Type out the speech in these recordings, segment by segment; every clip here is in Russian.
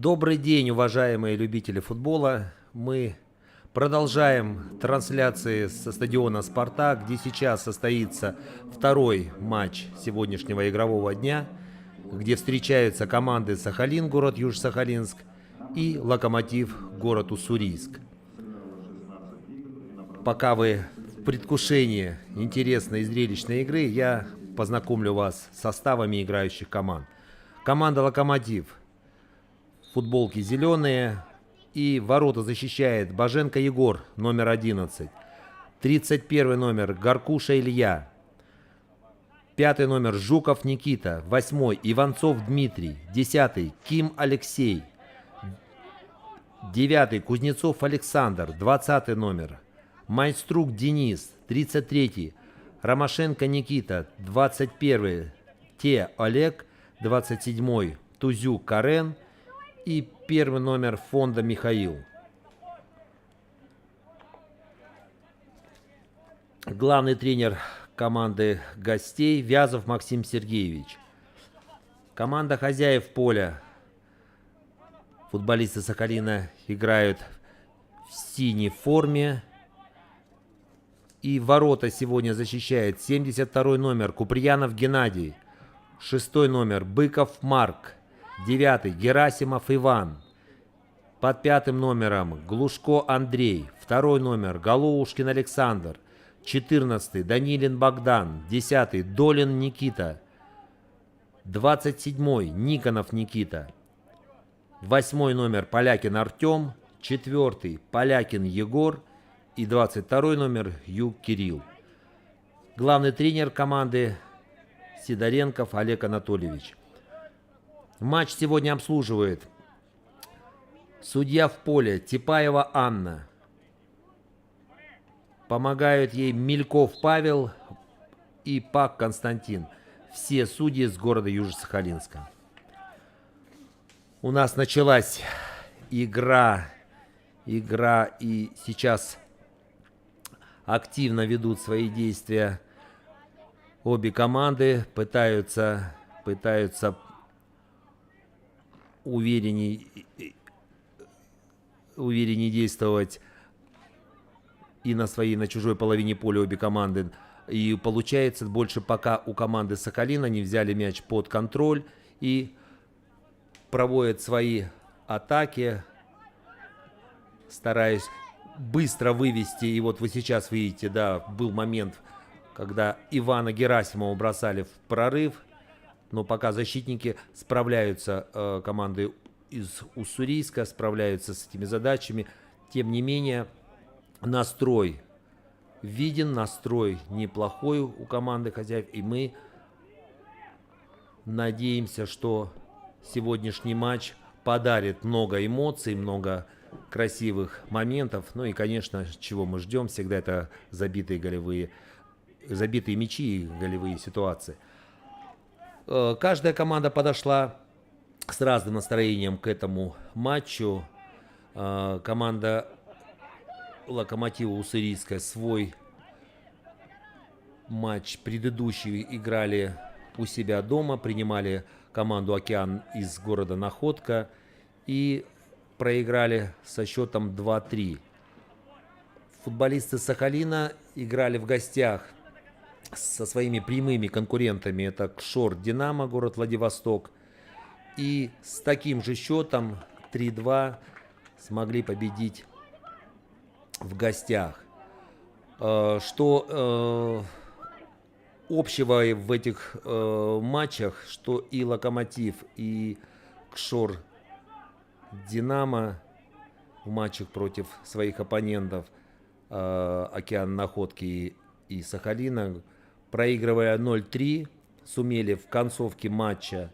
Добрый день, уважаемые любители футбола. Мы продолжаем трансляции со стадиона «Спартак», где сейчас состоится второй матч сегодняшнего игрового дня, где встречаются команды «Сахалин», город Юж-Сахалинск, и «Локомотив», город Уссурийск. Пока вы в предвкушении интересной и зрелищной игры, я познакомлю вас с составами играющих команд. Команда «Локомотив». Футболки зеленые. И ворота защищает Боженко Егор, номер 11. 31 номер Горкуша Илья. 5 номер Жуков Никита. 8 Иванцов Дмитрий. 10 Ким Алексей. 9 Кузнецов Александр. 20 номер Майструк Денис. 33 Ромашенко Никита. 21 Те Олег. 27 Тузюк Карен. И первый номер Фонда Михаил. Главный тренер команды гостей Вязов Максим Сергеевич. Команда хозяев поля. Футболисты Сахалина играют в синей форме. И ворота сегодня защищает 72 номер Куприянов Геннадий. 6 номер Быков Марк. 9 Герасимов Иван. Под 5 номером Глушко Андрей. 2 номер Голоушкин Александр. 14 Данилин Богдан. 10 Долин Никита. 27 Никонов Никита. 8 номер Полякин Артем. 4 Полякин Егор. И 22 номер Юг Кирилл. Главный тренер команды Сидоренков Олег Анатольевич. Матч сегодня обслуживает судья в поле Типаева Анна. Помогают ей Мельков Павел и Пак Константин. Все судьи с города Южно-Сахалинска. У нас началась игра, и сейчас активно ведут свои действия обе команды, пытаются увереннее действовать и на чужой половине поля обе команды. И получается больше, пока у команды Сахалина не взяли мяч под контроль и проводят свои атаки, стараясь быстро вывести. И вот вы сейчас видите, да, был момент, когда Ивана Герасимова бросали в прорыв. Но пока защитники справляются, команды из Уссурийска справляются с этими задачами. Тем не менее, настрой виден, настрой неплохой у команды хозяев. И мы надеемся, что сегодняшний матч подарит много эмоций, много красивых моментов. Ну и, конечно, чего мы ждем, всегда это забитые мячи и голевые ситуации. Каждая команда подошла с разным настроением к этому матчу. Команда Локомотива Уссурийска свой матч предыдущий играли у себя дома, принимали команду «Океан» из города Находка и проиграли со счетом 2-3. Футболисты Сахалина играли в гостях со своими прямыми конкурентами. Это Кшор Динамо, город Владивосток. И с таким же счетом 3-2 смогли победить в гостях. Что общего в этих матчах, что и Локомотив, и Кшор Динамо в матчах против своих оппонентов Океан Находки и Сахалина, проигрывая 0-3, сумели в концовке матча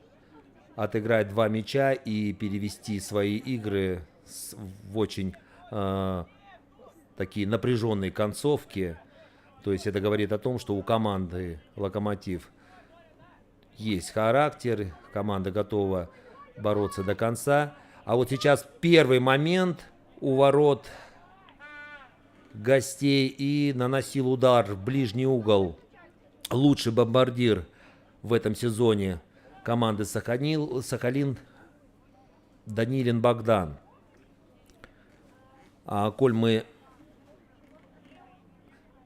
отыграть 2 мяча и перевести свои игры в очень такие напряженные концовки. То есть это говорит о том, что у команды Локомотив есть характер, команда готова бороться до конца. А вот сейчас первый момент у ворот гостей и наносил удар в ближний угол лучший бомбардир в этом сезоне команды Сахалин Данилин Богдан. Коль мы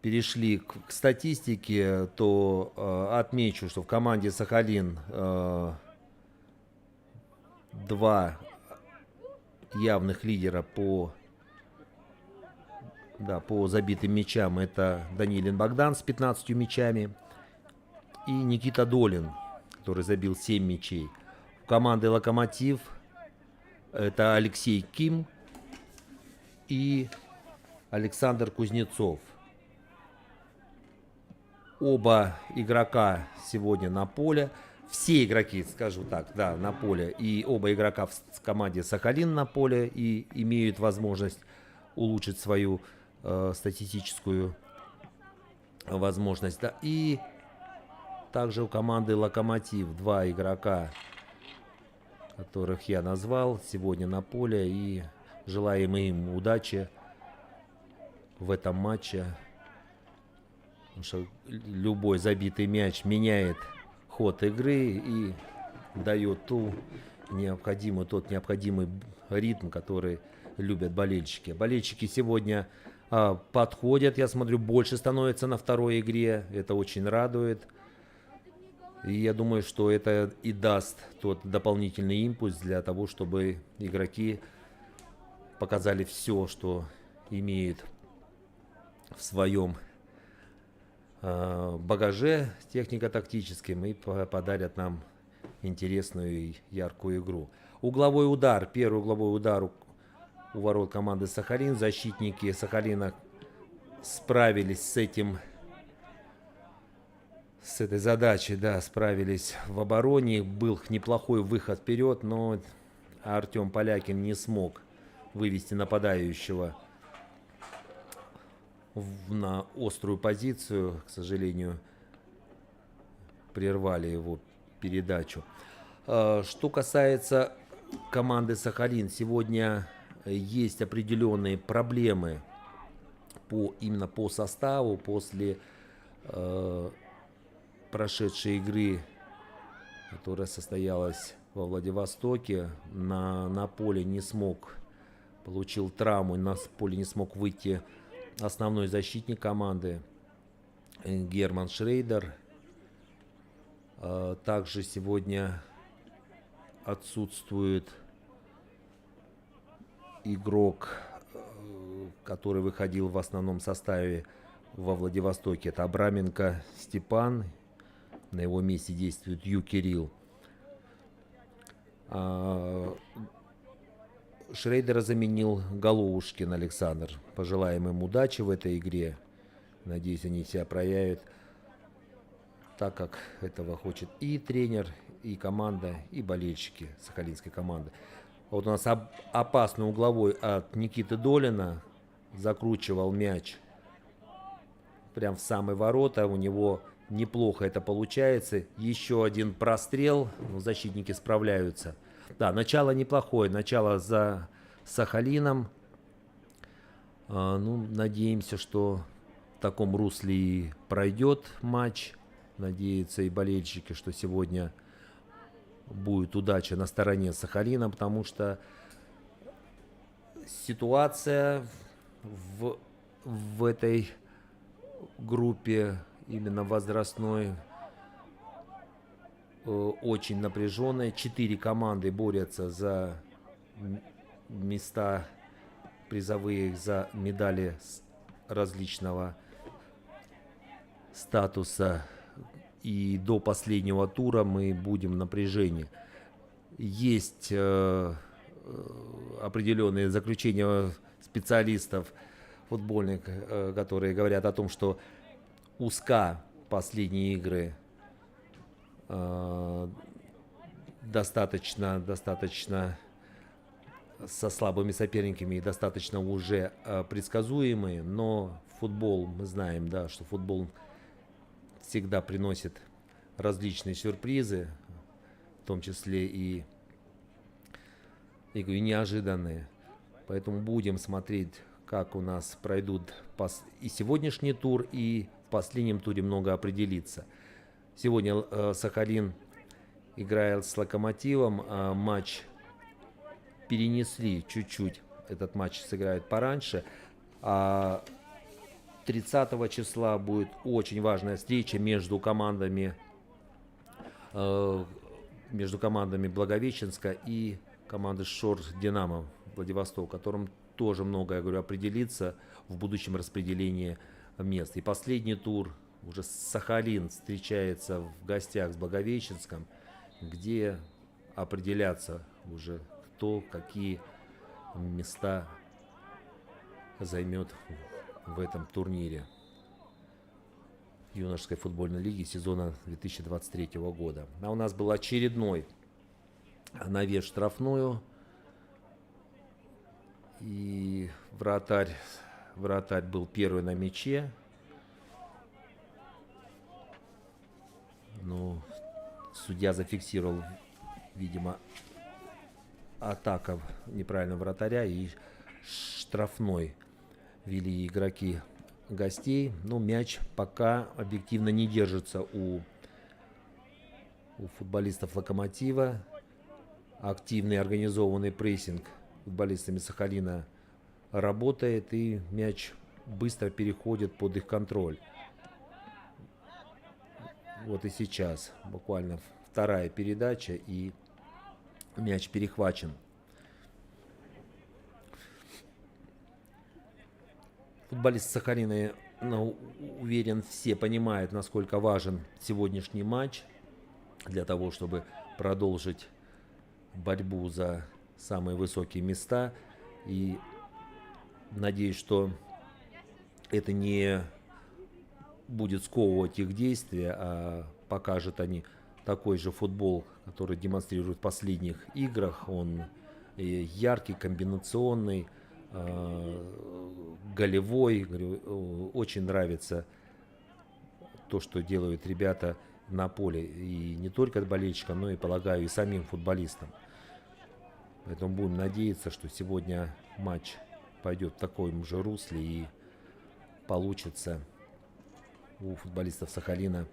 перешли к статистике, то отмечу, что в команде Сахалин два явных лидера по забитым мячам. Это Данилин Богдан с 15 мячами и Никита Долин, который забил 7 мячей. У команды «Локомотив» это Алексей Ким и Александр Кузнецов. Оба игрока сегодня на поле. Все игроки, скажу так, да, на поле. И оба игрока в команде «Сахалин» на поле и имеют возможность улучшить свою статистическую возможность. Да. И также у команды «Локомотив» два игрока, которых я назвал, сегодня на поле. И желаем им удачи в этом матче. Потому что любой забитый мяч меняет ход игры и дает тот необходимый ритм, который любят болельщики. Болельщики сегодня подходят, я смотрю, больше становится на второй игре. Это очень радует. И я думаю, что это и даст тот дополнительный импульс для того, чтобы игроки показали все, что имеют в своем багаже технико-тактическим, и подарят нам интересную и яркую игру. Угловой удар. Первый угловой удар у ворот команды «Сахалин». Защитники «Сахалина» справились с этой задачей, да, справились в обороне. Был неплохой выход вперед, но Артем Полякин не смог вывести нападающего на острую позицию. К сожалению, прервали его передачу. Что касается команды «Сахалин», сегодня есть определенные проблемы именно по составу. После прошедшей игры, которая состоялась во Владивостоке, на поле получил травму, на поле не смог выйти основной защитник команды Герман Шрейдер. Также сегодня отсутствует игрок, который выходил в основном составе во Владивостоке. Это Абраменко Степан. На его месте действует Ю Кирилл. Шрейдера заменил Головушкин Александр. Пожелаем им удачи в этой игре. Надеюсь, они себя проявят так, как этого хочет и тренер, и команда, и болельщики сахалинской команды. Вот у нас опасный угловой от Никиты Долина. Закручивал мяч прям в самые ворота. У него неплохо это получается. Еще один прострел. Защитники справляются. Да, начало неплохое. Начало за Сахалином. Надеемся, что в таком русле и пройдет матч. Надеются и болельщики, что сегодня будет удача на стороне Сахалина, потому что ситуация в этой группе, именно возрастной, очень напряженная. 4 команды борются за места призовые, за медали различного статуса. И до последнего тура мы будем в напряжении. Есть определенные заключения специалистов футбольных, которые говорят о том, что узка последние игры достаточно со слабыми соперниками и достаточно уже предсказуемые, но футбол, мы знаем, да, что футбол всегда приносит различные сюрпризы, в том числе и неожиданные. Поэтому будем смотреть, как у нас пройдут и сегодняшний тур, и в последнем туре много определится. Сегодня Сахалин играет с Локомотивом. Матч перенесли чуть-чуть. Этот матч сыграют пораньше. А 30 числа будет очень важная встреча между командами Благовещенска и командой Шор Динамо Владивосток, которым тоже многое, я говорю, определится в будущем распределении мест. И последний тур уже Сахалин встречается в гостях с Благовещенском, где определятся уже кто какие места займет в этом турнире юношеской футбольной лиги сезона 2023 года. А у нас был очередной навес в штрафную. И вратарь был первый на мяче. Ну, судья зафиксировал, видимо, атака неправильного вратаря и штрафной вели игроки гостей. Но мяч пока объективно не держится у футболистов Локомотива. Активный организованный прессинг футболистами Сахалина работает, и мяч быстро переходит под их контроль. Вот и сейчас буквально вторая передача, и мяч перехвачен. Футболисты Сахалина, уверен, все понимают, насколько важен сегодняшний матч для того, чтобы продолжить борьбу за самые высокие места. И надеюсь, что это не будет сковывать их действия, а покажут они такой же футбол, который демонстрируют в последних играх. Он яркий, комбинационный, голевой. Говорю, очень нравится то, что делают ребята на поле. И не только болельщикам, но и, полагаю, и самим футболистам. Поэтому будем надеяться, что сегодня матч пойдет в таком же русле и получится у футболистов Сахалина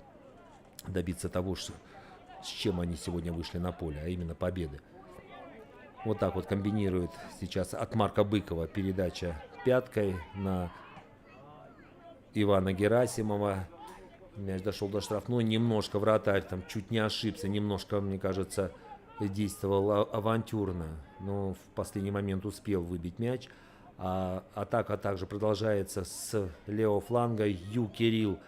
добиться того, с чем они сегодня вышли на поле, а именно победы. Вот так вот комбинирует сейчас от Марка Быкова передача пяткой на Ивана Герасимова. Мяч дошел до штрафной. Немножко вратарь там чуть не ошибся. Немножко, мне кажется, действовал авантюрно. Но в последний момент успел выбить мяч. А атака также продолжается с левого фланга. Кирилл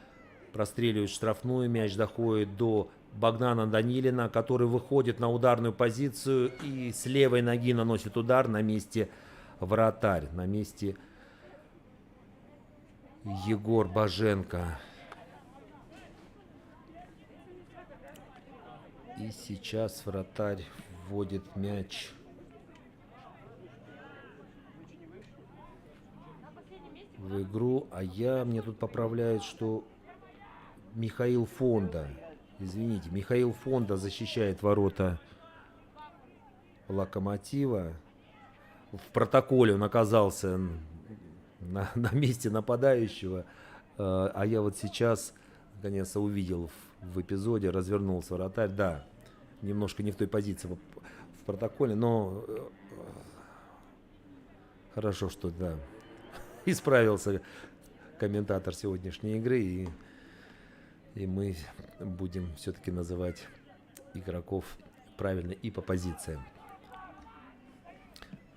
простреливает штрафную. Мяч доходит до Богдана Данилина, который выходит на ударную позицию и с левой ноги наносит удар. На месте вратарь. На месте Егор Боженко. И сейчас вратарь вводит мяч в игру. А мне тут поправляют, что Михаил Фонда. Извините, Михаил Фонда защищает ворота Локомотива. В протоколе он оказался на месте нападающего. А я вот сейчас, наконец-то, увидел в эпизоде, развернулся вратарь. Да, немножко не в той позиции в протоколе, но хорошо, что да, исправился комментатор сегодняшней игры, и мы будем все-таки называть игроков правильно и по позициям.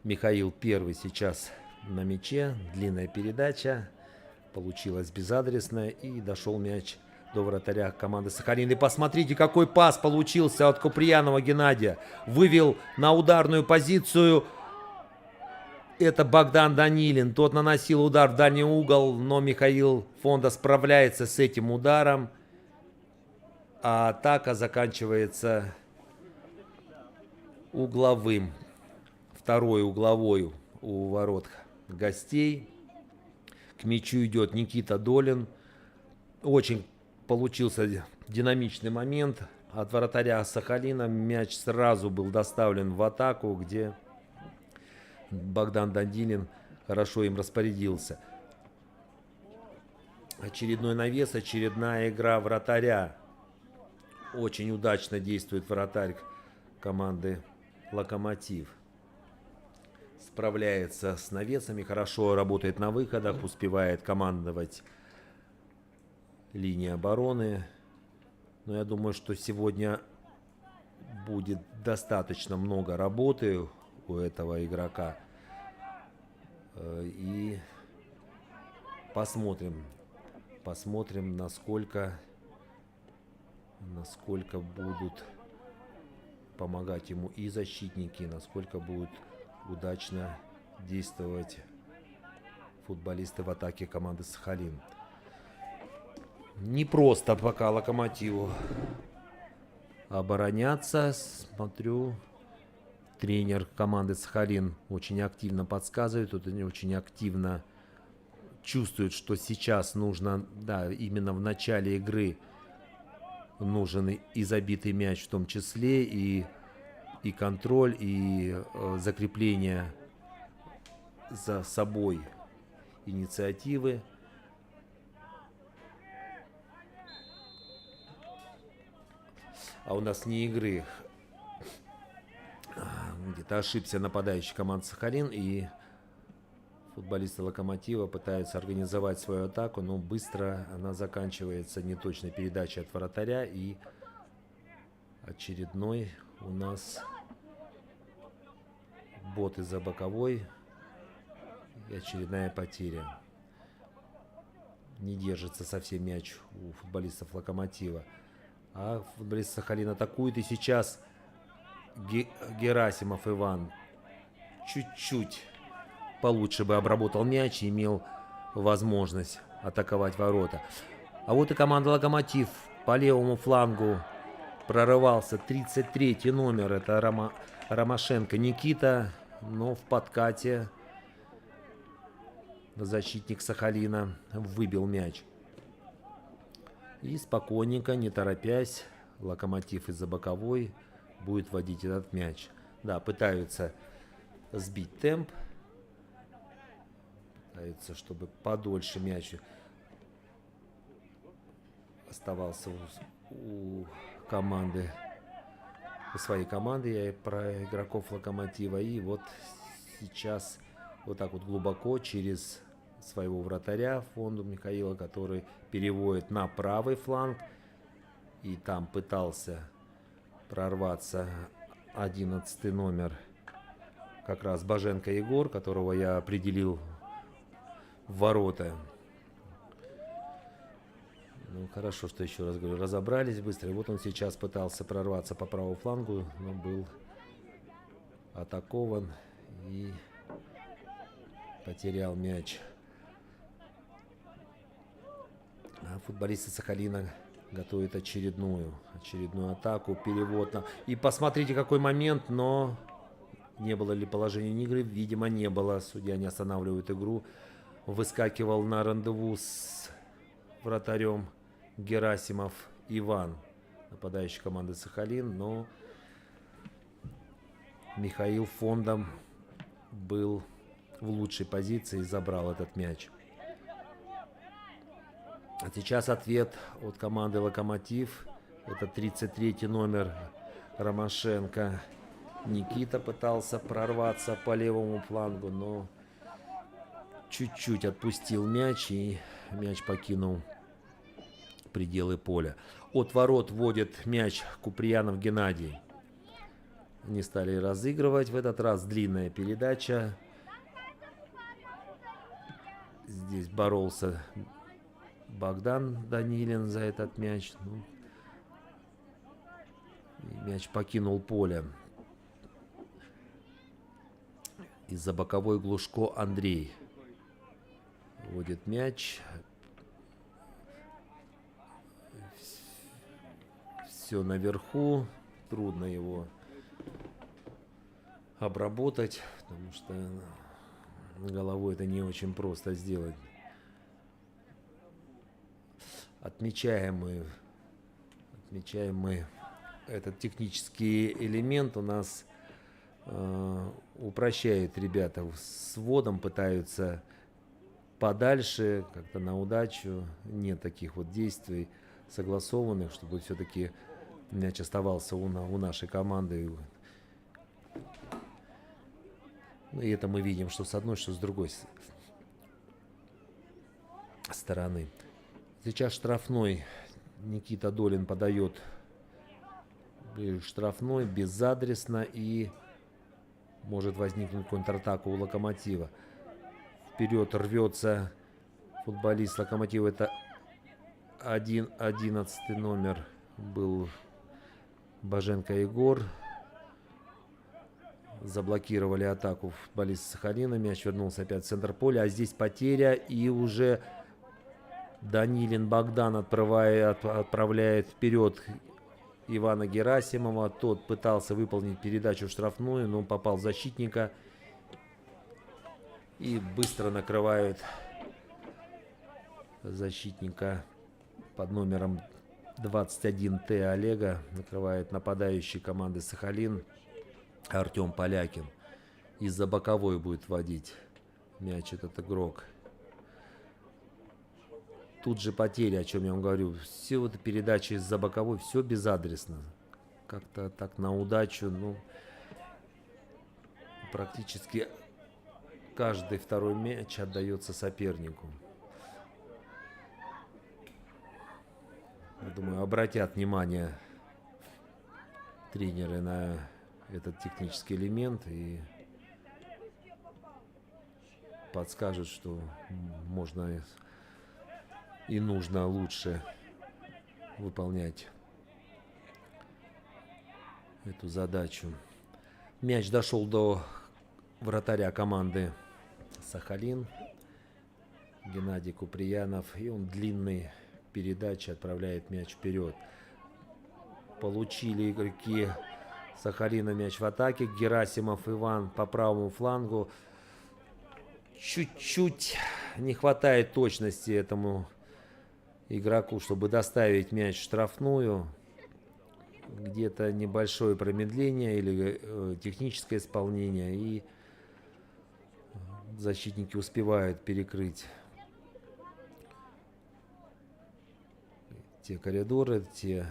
Михаил первый сейчас на мяче, длинная передача, получилась безадресная, и дошел мяч до вратаря команды Сахалин. И посмотрите, какой пас получился от Куприянова Геннадия. Вывел на ударную позицию. Это Богдан Данилин. Тот наносил удар в дальний угол, но Михаил Фонда справляется с этим ударом. А атака заканчивается угловым. Второй угловой у ворот гостей. К мячу идет Никита Долин. Очень получился динамичный момент от вратаря Сахалина. Мяч сразу был доставлен в атаку, где Богдан Данилин хорошо им распорядился. Очередной навес, очередная игра вратаря. Очень удачно действует вратарь команды «Локомотив». справляется с навесами, хорошо работает на выходах, успевает командовать линией обороны. Но я думаю, что сегодня будет достаточно много работы у этого игрока. И посмотрим, насколько будут помогать ему и защитники, насколько будут удачно действовать футболисты в атаке команды Сахалин. Не просто пока Локомотиву обороняться. Смотрю, тренер команды Сахалин очень активно подсказывает, очень активно чувствует, что сейчас нужно, да, именно в начале игры нужен и забитый мяч в том числе, и контроль, и закрепление за собой инициативы. А у нас не игры. Где-то ошибся нападающий команды Сахалин, и футболисты Локомотива пытаются организовать свою атаку, но быстро она заканчивается неточной передачей от вратаря, и очередной у нас бот из-за боковой, и очередная потеря. Не держится совсем мяч у футболистов Локомотива. А футболист Сахалин атакует, и сейчас Герасимов Иван чуть-чуть получше бы обработал мяч и имел возможность атаковать ворота. А вот и команда Локомотив по левому флангу прорывался 33-й номер. Это Ромашенко Никита, но в подкате защитник Сахалина выбил мяч. И спокойненько, не торопясь, Локомотив из-за боковой будет вводить этот мяч. Да, пытаются сбить темп. Пытаются, чтобы подольше мяч оставался у команды, у своей команды. Я и про игроков Локомотива. И вот сейчас вот так вот глубоко через своего вратаря Фонду Михаила, который переводит на правый фланг. И там пытался прорваться 11-й номер, как раз Боженко Егор, которого я определил в ворота. Ну, хорошо, что, еще раз говорю, разобрались быстро. И вот он сейчас пытался прорваться по правому флангу, но был атакован и потерял мяч. А футболисты Сахалина готовят очередную атаку, перевод. И посмотрите, какой момент, но не было ли положения игры? Видимо, не было. Судья не останавливает игру. Выскакивал на рандеву с вратарем Герасимов Иван, нападающий команды Сахалин, но Михаил Фондом был в лучшей позиции и забрал этот мяч. А сейчас ответ от команды Локомотив. Это 33-й номер Ромашенко Никита пытался прорваться по левому флангу, но чуть-чуть отпустил мяч, и мяч покинул пределы поля. От ворот вводит мяч Куприянов Геннадий. Не стали разыгрывать в этот раз. Длинная передача. Здесь боролся Богдан Данилин за этот мяч. И мяч покинул поле. Из-за боковой Глушко Андрей вводит мяч. Все наверху. Трудно его обработать, потому что головой это не очень просто сделать. Отмечаем мы этот технический элемент. У нас упрощает ребята с вводом, пытаются подальше, как-то на удачу. Нет таких вот действий согласованных, чтобы все-таки мяч оставался у нашей команды. Ну, и это мы видим, что с одной, что с другой стороны. Сейчас штрафной. Никита Долин подает штрафной безадресно, и может возникнуть контратака у Локомотива. Вперед рвется футболист Локомотива. Это 11 номер был Боженко Егор. Заблокировали атаку футболиста Сахалина. Мяч вернулся опять в центр поля. А здесь потеря. И уже Данилин Богдан отправляет вперед Ивана Герасимова. Тот пытался выполнить передачу в штрафную, но попал в защитника. И быстро накрывает защитника под номером 21Т Олега. Накрывает нападающий команды Сахалин Артем Полякин. Из-за боковой будет вводить мяч этот игрок. Тут же потеря, о чем я вам говорю. Все это передачи из-за боковой, все безадресно. Как-то так на удачу. Ну, практически каждый второй мяч отдается сопернику. Я думаю, обратят внимание тренеры на этот технический элемент и подскажут, что можно и нужно лучше выполнять эту задачу. Мяч дошел до вратаря команды Сахалин, Геннадий Куприянов, и он длинной передачей отправляет мяч вперед. Получили игроки Сахалина мяч в атаке. Герасимов Иван по правому флангу. Чуть-чуть не хватает точности этому игроку, чтобы доставить мяч в штрафную. Где-то небольшое промедление или техническое исполнение, и защитники успевают перекрыть те коридоры, те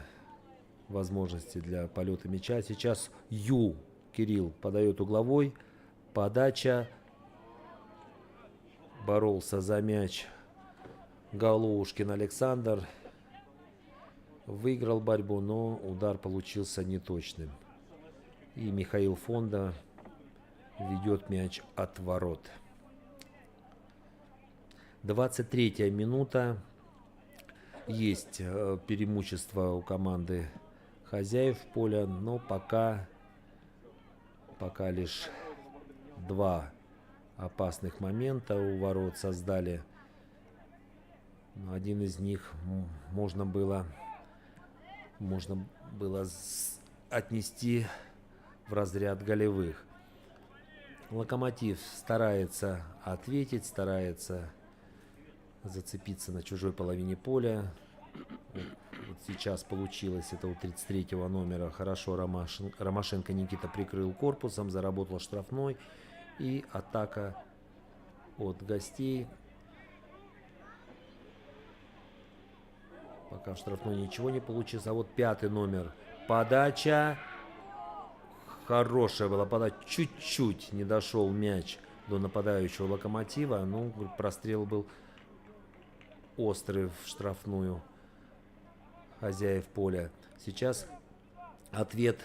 возможности для полета мяча. Сейчас Кирилл подает угловой. Подача. Боролся за мяч Галушкин Александр. Выиграл борьбу, но удар получился неточным. И Михаил Фонда ведет мяч от ворот. 23-я минута. Есть преимущество у команды хозяев поля, но пока лишь два опасных момента у ворот создали. Один из них можно было отнести в разряд голевых. Локомотив старается ответить, старается зацепиться на чужой половине поля. Вот сейчас получилось это у 33-го номера. Хорошо Ромашенко Никита прикрыл корпусом, заработал штрафной. И атака от гостей. Пока в штрафной ничего не получилось. А вот 5-й номер. Подача. Хорошая была подача. Чуть-чуть не дошел мяч до нападающего Локомотива. Ну, прострел был острый в штрафную хозяев поля. Сейчас ответ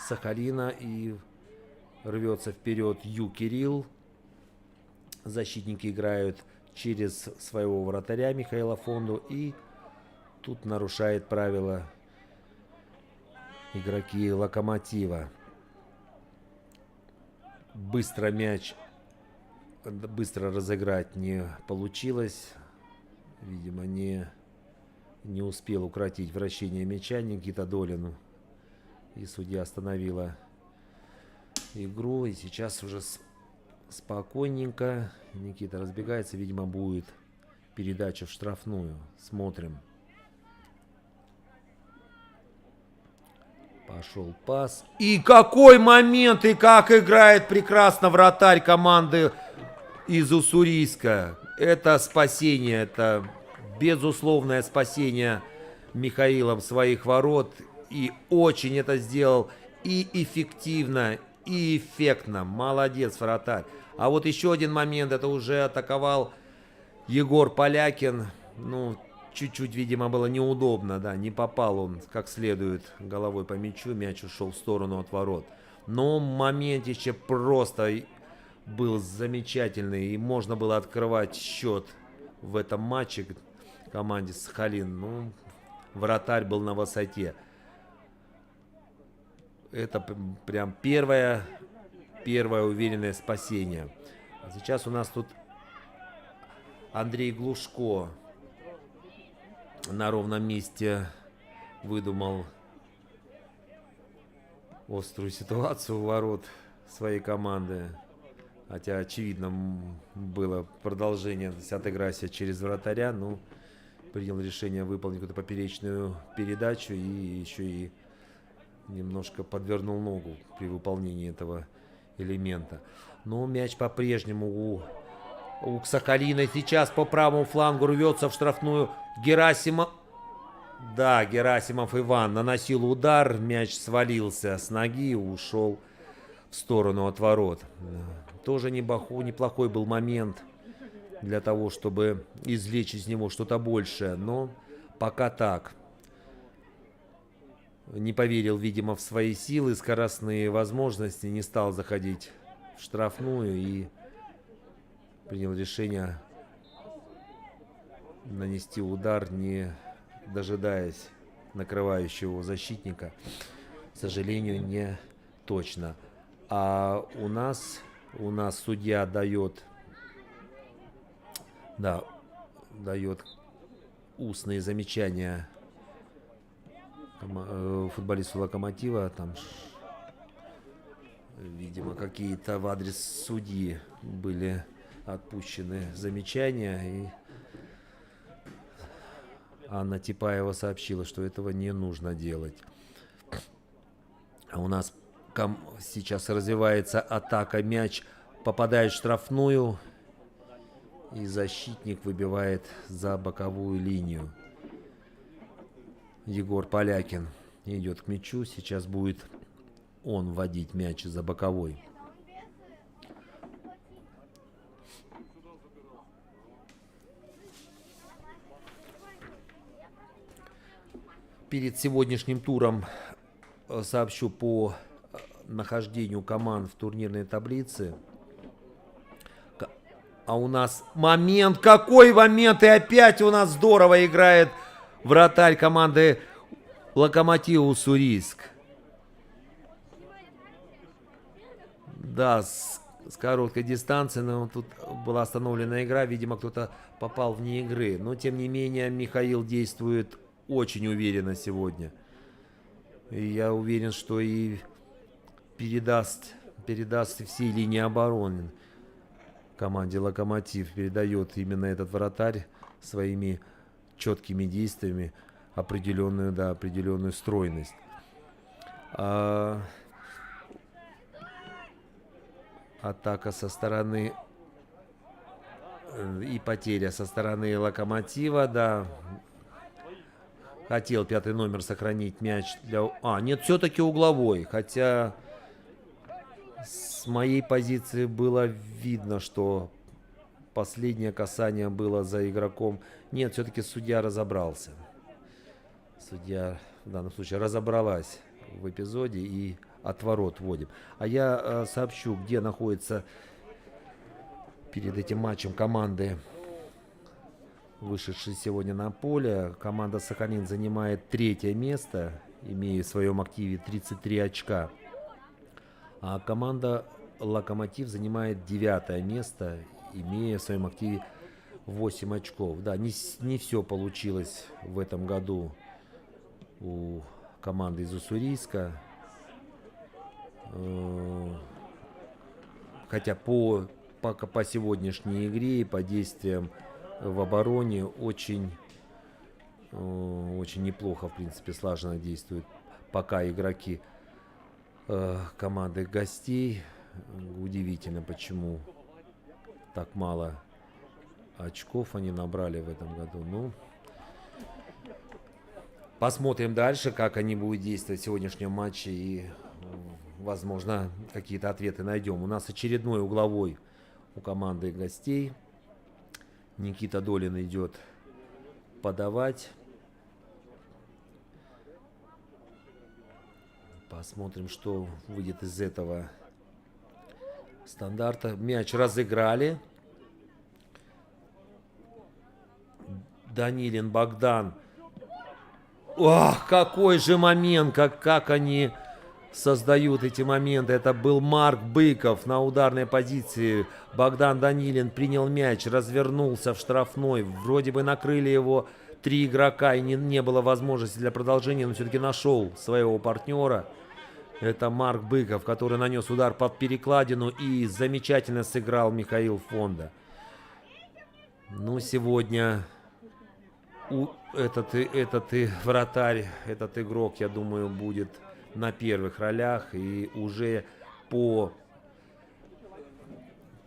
Сахалина, и рвется вперед Кирилл. Защитники играют через своего вратаря Михаила Фонду, и тут нарушает правила игроки Локомотива. Быстро разыграть не получилось. Видимо, не успел укротить вращение мяча Никита Долину. И судья остановила игру. И сейчас уже спокойненько Никита разбегается. Видимо, будет передача в штрафную. Смотрим. Пошел пас. И какой момент! И как играет прекрасно вратарь команды из Уссурийска. Это спасение. Это безусловное спасение Михаилом своих ворот. И очень это сделал и эффективно, И эффектно. Молодец, вратарь. А вот еще один момент. Это уже атаковал Егор Полякин. Ну, чуть-чуть, видимо, было неудобно. Да, не попал он как следует головой по мячу. Мяч ушел в сторону от ворот. Но моментище просто был замечательный. И можно было открывать счет в этом матче команде Сахалин. Ну, вратарь был на высоте. Это прям первое уверенное спасение. А сейчас у нас тут Андрей Глушко на ровном месте выдумал острую ситуацию у ворот своей команды. Хотя, очевидно, было продолжение, то есть отыграть через вратаря. Ну, принял решение выполнить какую-то поперечную передачу и еще и немножко подвернул ногу при выполнении этого элемента. Но мяч по-прежнему у Сахалина. Сейчас по правому флангу рвется в штрафную Герасимов. Да, Герасимов Иван наносил удар. Мяч свалился с ноги и ушел в сторону от ворот. Тоже неплохой был момент для того, чтобы извлечь из него что-то большее. Но пока так. Не поверил, видимо, в свои силы, скоростные возможности, не стал заходить в штрафную и принял решение нанести удар, не дожидаясь накрывающего защитника. К сожалению, не точно. А у нас судья дает устные замечания футболисту Локомотива. Там, видимо, какие-то в адрес судьи были отпущены замечания. И Анна Типаева сообщила, что этого не нужно делать. А у нас сейчас развивается атака. Мяч попадает в штрафную. И защитник выбивает за боковую линию. Егор Полякин идет к мячу. Сейчас будет он вводить мяч за боковой. Перед сегодняшним туром сообщу по нахождению команд в турнирной таблице. А у нас момент. Какой момент! И опять у нас здорово играет вратарь команды Локомотив Уссурийск. Да, с короткой дистанции, но тут была остановлена игра. Видимо, кто-то попал вне игры. Но, тем не менее, Михаил действует очень уверенно сегодня. И я уверен, что и передаст всей линии обороны команде Локомотив. Передает именно этот вратарь своими четкими действиями определенную стройность. Атака со стороны и потеря со стороны Локомотива, да. Хотел 5-й номер сохранить мяч для... нет, все-таки угловой. Хотя с моей позиции было видно, что последнее касание было за игроком. Нет, все-таки судья разобрался. Судья в данном случае разобралась в эпизоде и отворот вводим. А я сообщу, где находится перед этим матчем команды, вышедшие сегодня на поле. Команда Сахалин занимает 3-е место, имея в своем активе 33 очка. А команда Локомотив занимает 9-е место, имея в своем активе 8 очков. Да, не все получилось в этом году у команды из Уссурийска. Хотя по сегодняшней игре и по действиям в обороне очень неплохо, в принципе, слаженно действуют пока игроки команды гостей. Удивительно, почему так мало очков они набрали в этом году. Ну, посмотрим дальше, как они будут действовать в сегодняшнем матче и возможно, какие-то ответы найдем. У нас очередной угловой у команды гостей. Никита Долин идет подавать. Посмотрим, что выйдет из этого стандарта. Мяч разыграли. Данилин, Богдан. Ох, какой же момент, как они создают эти моменты. Это был Марк Быков на ударной позиции. Богдан Данилин принял мяч, развернулся в штрафной. Вроде бы накрыли его 3 игрока и не было возможности для продолжения, но все-таки нашел своего партнера. Это Марк Быков, который нанес удар под перекладину и замечательно сыграл Михаил Фонда. Ну, сегодня этот вратарь, этот игрок, я думаю, будет на первых ролях. И уже по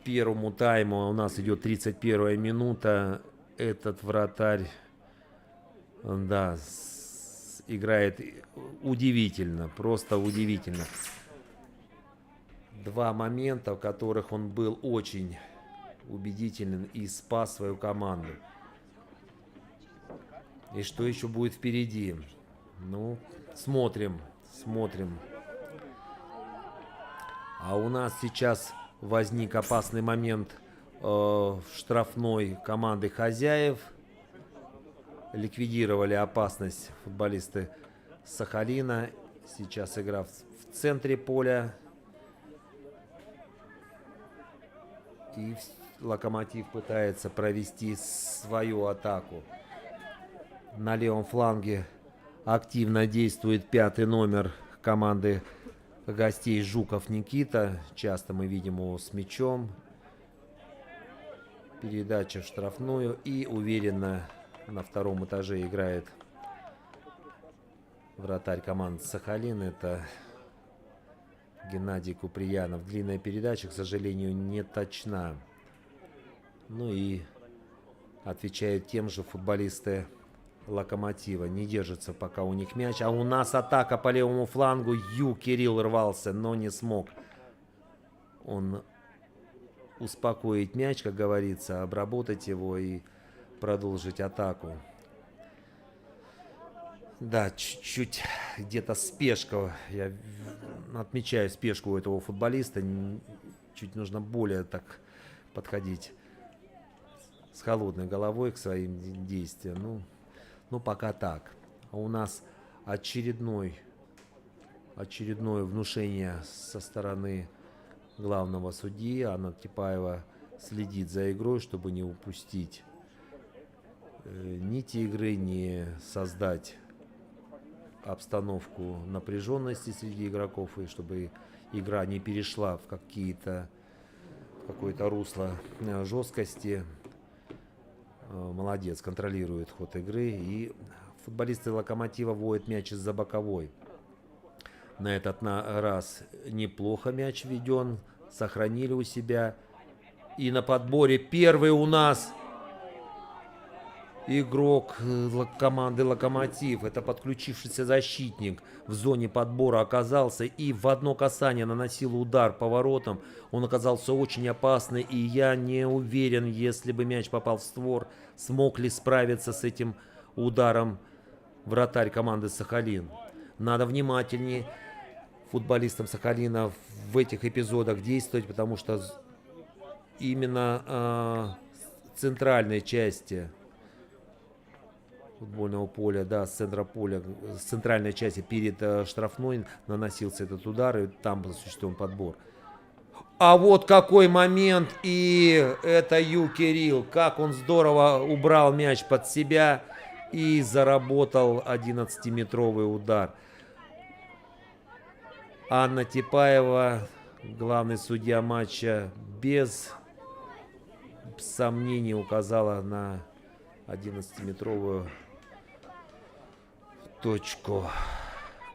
первому тайму, у нас идет 31-я минута, этот вратарь, да, играет удивительно, просто удивительно. 2 момента, в которых он был очень убедителен и спас свою команду. И что еще будет впереди? Ну, смотрим. А у нас сейчас возник опасный момент в штрафной команды хозяев. Ликвидировали опасность футболисты Сахалина. Сейчас игра в центре поля. И Локомотив пытается провести свою атаку. На левом фланге активно действует 5-й номер команды гостей Жуков Никита. Часто мы видим его с мячом. Передача в штрафную. И уверенно на втором этаже играет вратарь команды Сахалин. Это Геннадий Куприянов. Длинная передача, к сожалению, не точна. Ну и отвечают тем же футболисты Локомотива. Не держится пока у них мяч. А у нас атака по левому флангу. Кирилл рвался, но не смог он успокоить мяч, как говорится, обработать его и продолжить атаку. Да, чуть-чуть где-то спешка. Я отмечаю спешку у этого футболиста. Чуть нужно более так подходить с холодной головой к своим действиям. Ну, пока так. А у нас очередное внушение со стороны главного судьи. Анна Типаева следит за игрой, чтобы не упустить нити игры, не создать обстановку напряженности среди игроков, и чтобы игра не перешла в какое-то русло жесткости. Молодец, контролирует ход игры. И футболисты Локомотива вводят мяч из-за боковой. На этот раз неплохо мяч введен. Сохранили у себя. И на подборе первый у нас игрок команды Локомотив. Это подключившийся защитник в зоне подбора оказался. И в одно касание наносил удар по воротам. Он оказался очень опасный. И я не уверен, если бы мяч попал в створ, смог ли справиться с этим ударом вратарь команды Сахалин. Надо внимательнее футболистам Сахалина в этих эпизодах действовать, потому что именно центральной части футбольного поля, да, с центра поля, с центральной части перед штрафной наносился этот удар, и там был осуществлен подбор. А вот какой момент, и это Кирилл, как он здорово убрал мяч под себя и заработал 11-метровый удар. Анна Типаева, главный судья матча, без сомнений указала на 11-метровую точку.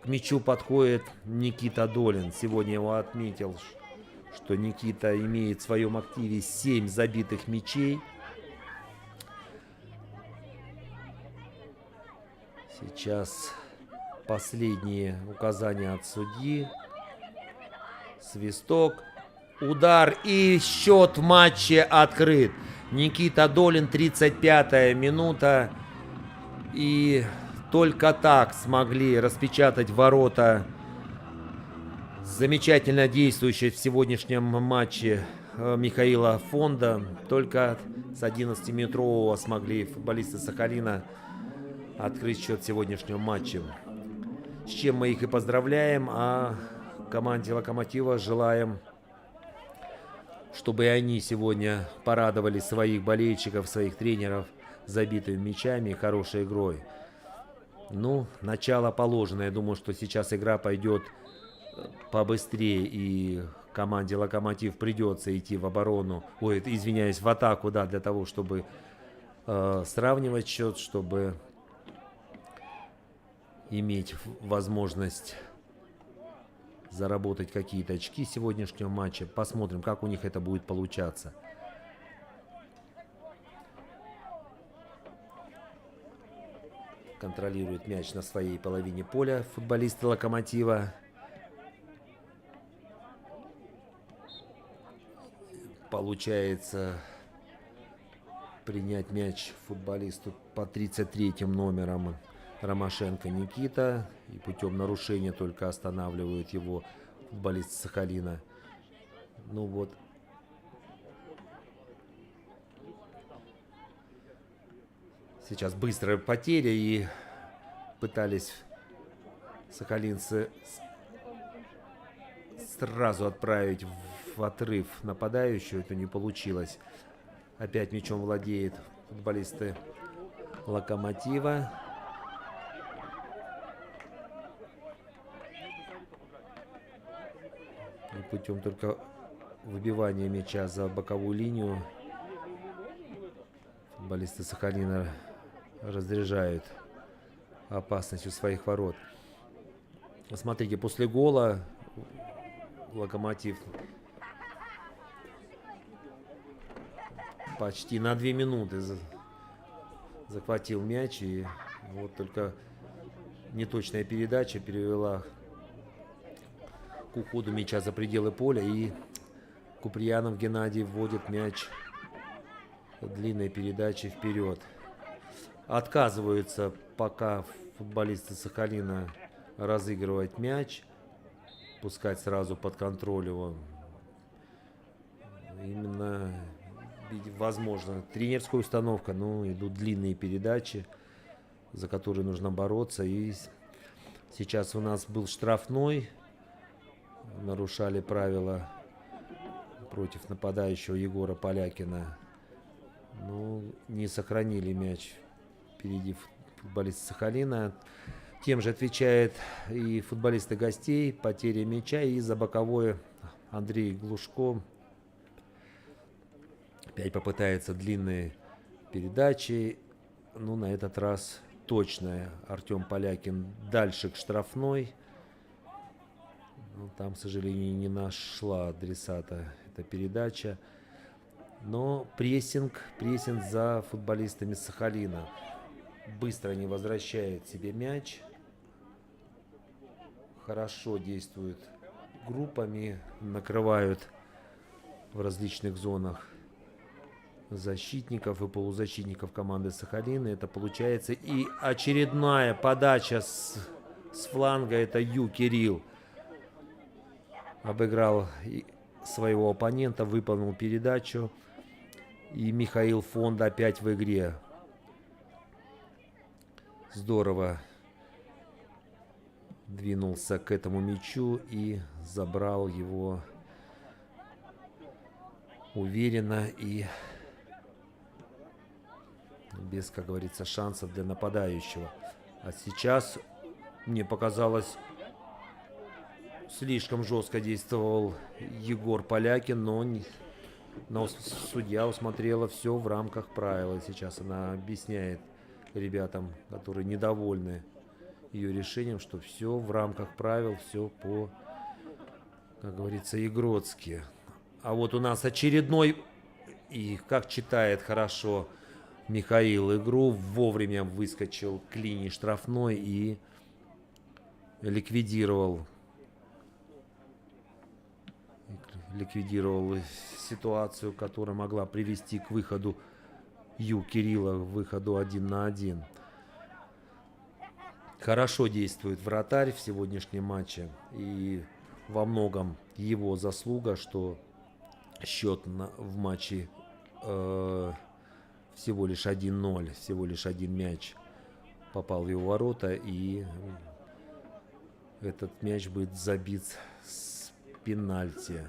К мячу подходит Никита Долин. Сегодня его отметил, что Никита имеет в своем активе 7 забитых мячей. Сейчас последние указания от судьи. Свисток. Удар. И счет в матче открыт. Никита Долин, 35-я минута. И только так смогли распечатать ворота замечательно действующие в сегодняшнем матче Михаила Фонда. Только с 11-метрового смогли футболисты Сахалина открыть счет в сегодняшнем матче. С чем мы их и поздравляем, а команде Локомотива желаем, чтобы и они сегодня порадовали своих болельщиков, своих тренеров забитыми мячами и хорошей игрой. Ну, начало положено. Я думаю, что сейчас игра пойдет побыстрее, и команде Локомотив придется идти в оборону, ой, извиняюсь, в атаку, да, для того, чтобы сравнивать счет, чтобы иметь возможность заработать какие-то очки сегодняшнего матча. Посмотрим, как у них это будет получаться. Контролирует мяч на своей половине поля футболисты Локомотива. Получается принять мяч футболисту по 33-м номерам Ромашенко Никита. И путем нарушения только останавливают его футболист Сахалина. Ну вот. Сейчас быстрая потеря, и пытались сахалинцы сразу отправить в отрыв нападающую. Это не получилось. Опять мячом владеет футболисты Локомотива. И путем только выбивания мяча за боковую линию футболисты Сахалина разряжают опасность у своих ворот. Смотрите, после гола Локомотив почти на 2 минуты захватил мяч, и вот только неточная передача перевела к уходу мяча за пределы поля, и Куприянов Геннадий вводит мяч длинной передачей вперед. Отказываются пока футболисты Сахалина разыгрывать мяч, пускать сразу под контроль его. Именно, возможно, тренерская установка, но идут длинные передачи, за которые нужно бороться. И сейчас у нас был штрафной. Нарушали правила против нападающего Егора Полякина. Ну, не сохранили мяч впереди футболисты Сахалина. Тем же отвечает и футболисты гостей. Потеря мяча, и за боковое Андрей Глушко опять попытается длинные передачи. Ну, на этот раз точно Артем Полякин дальше к штрафной. Ну, там, к сожалению, не нашла адресата эта передача. Но прессинг за футболистами Сахалина. Быстро они возвращают себе мяч. Хорошо действуют группами, накрывают в различных зонах защитников и полузащитников команды Сахалина. Это получается и очередная подача с фланга. Это Кирилл обыграл своего оппонента, выполнил передачу. И Михаил Фонда опять в игре. Здорово двинулся к этому мячу и забрал его уверенно и без, как говорится, шансов для нападающего. А сейчас, мне показалось, слишком жестко действовал Егор Полякин, но судья усмотрела все в рамках правил. Сейчас она объясняет ребятам, которые недовольны ее решением, что все в рамках правил, все по, как говорится, игротски. А вот у нас очередной, и как читает хорошо Михаил игру, вовремя выскочил к линии штрафной и ликвидировал ликвидировал ситуацию, которая могла привести к выходу Ю Кирилла, к выходу 1-1. Хорошо действует вратарь в сегодняшнем матче. И во многом его заслуга, что счет в матче всего лишь 1-0, всего лишь один мяч попал в его ворота, и этот мяч будет забит с пенальти.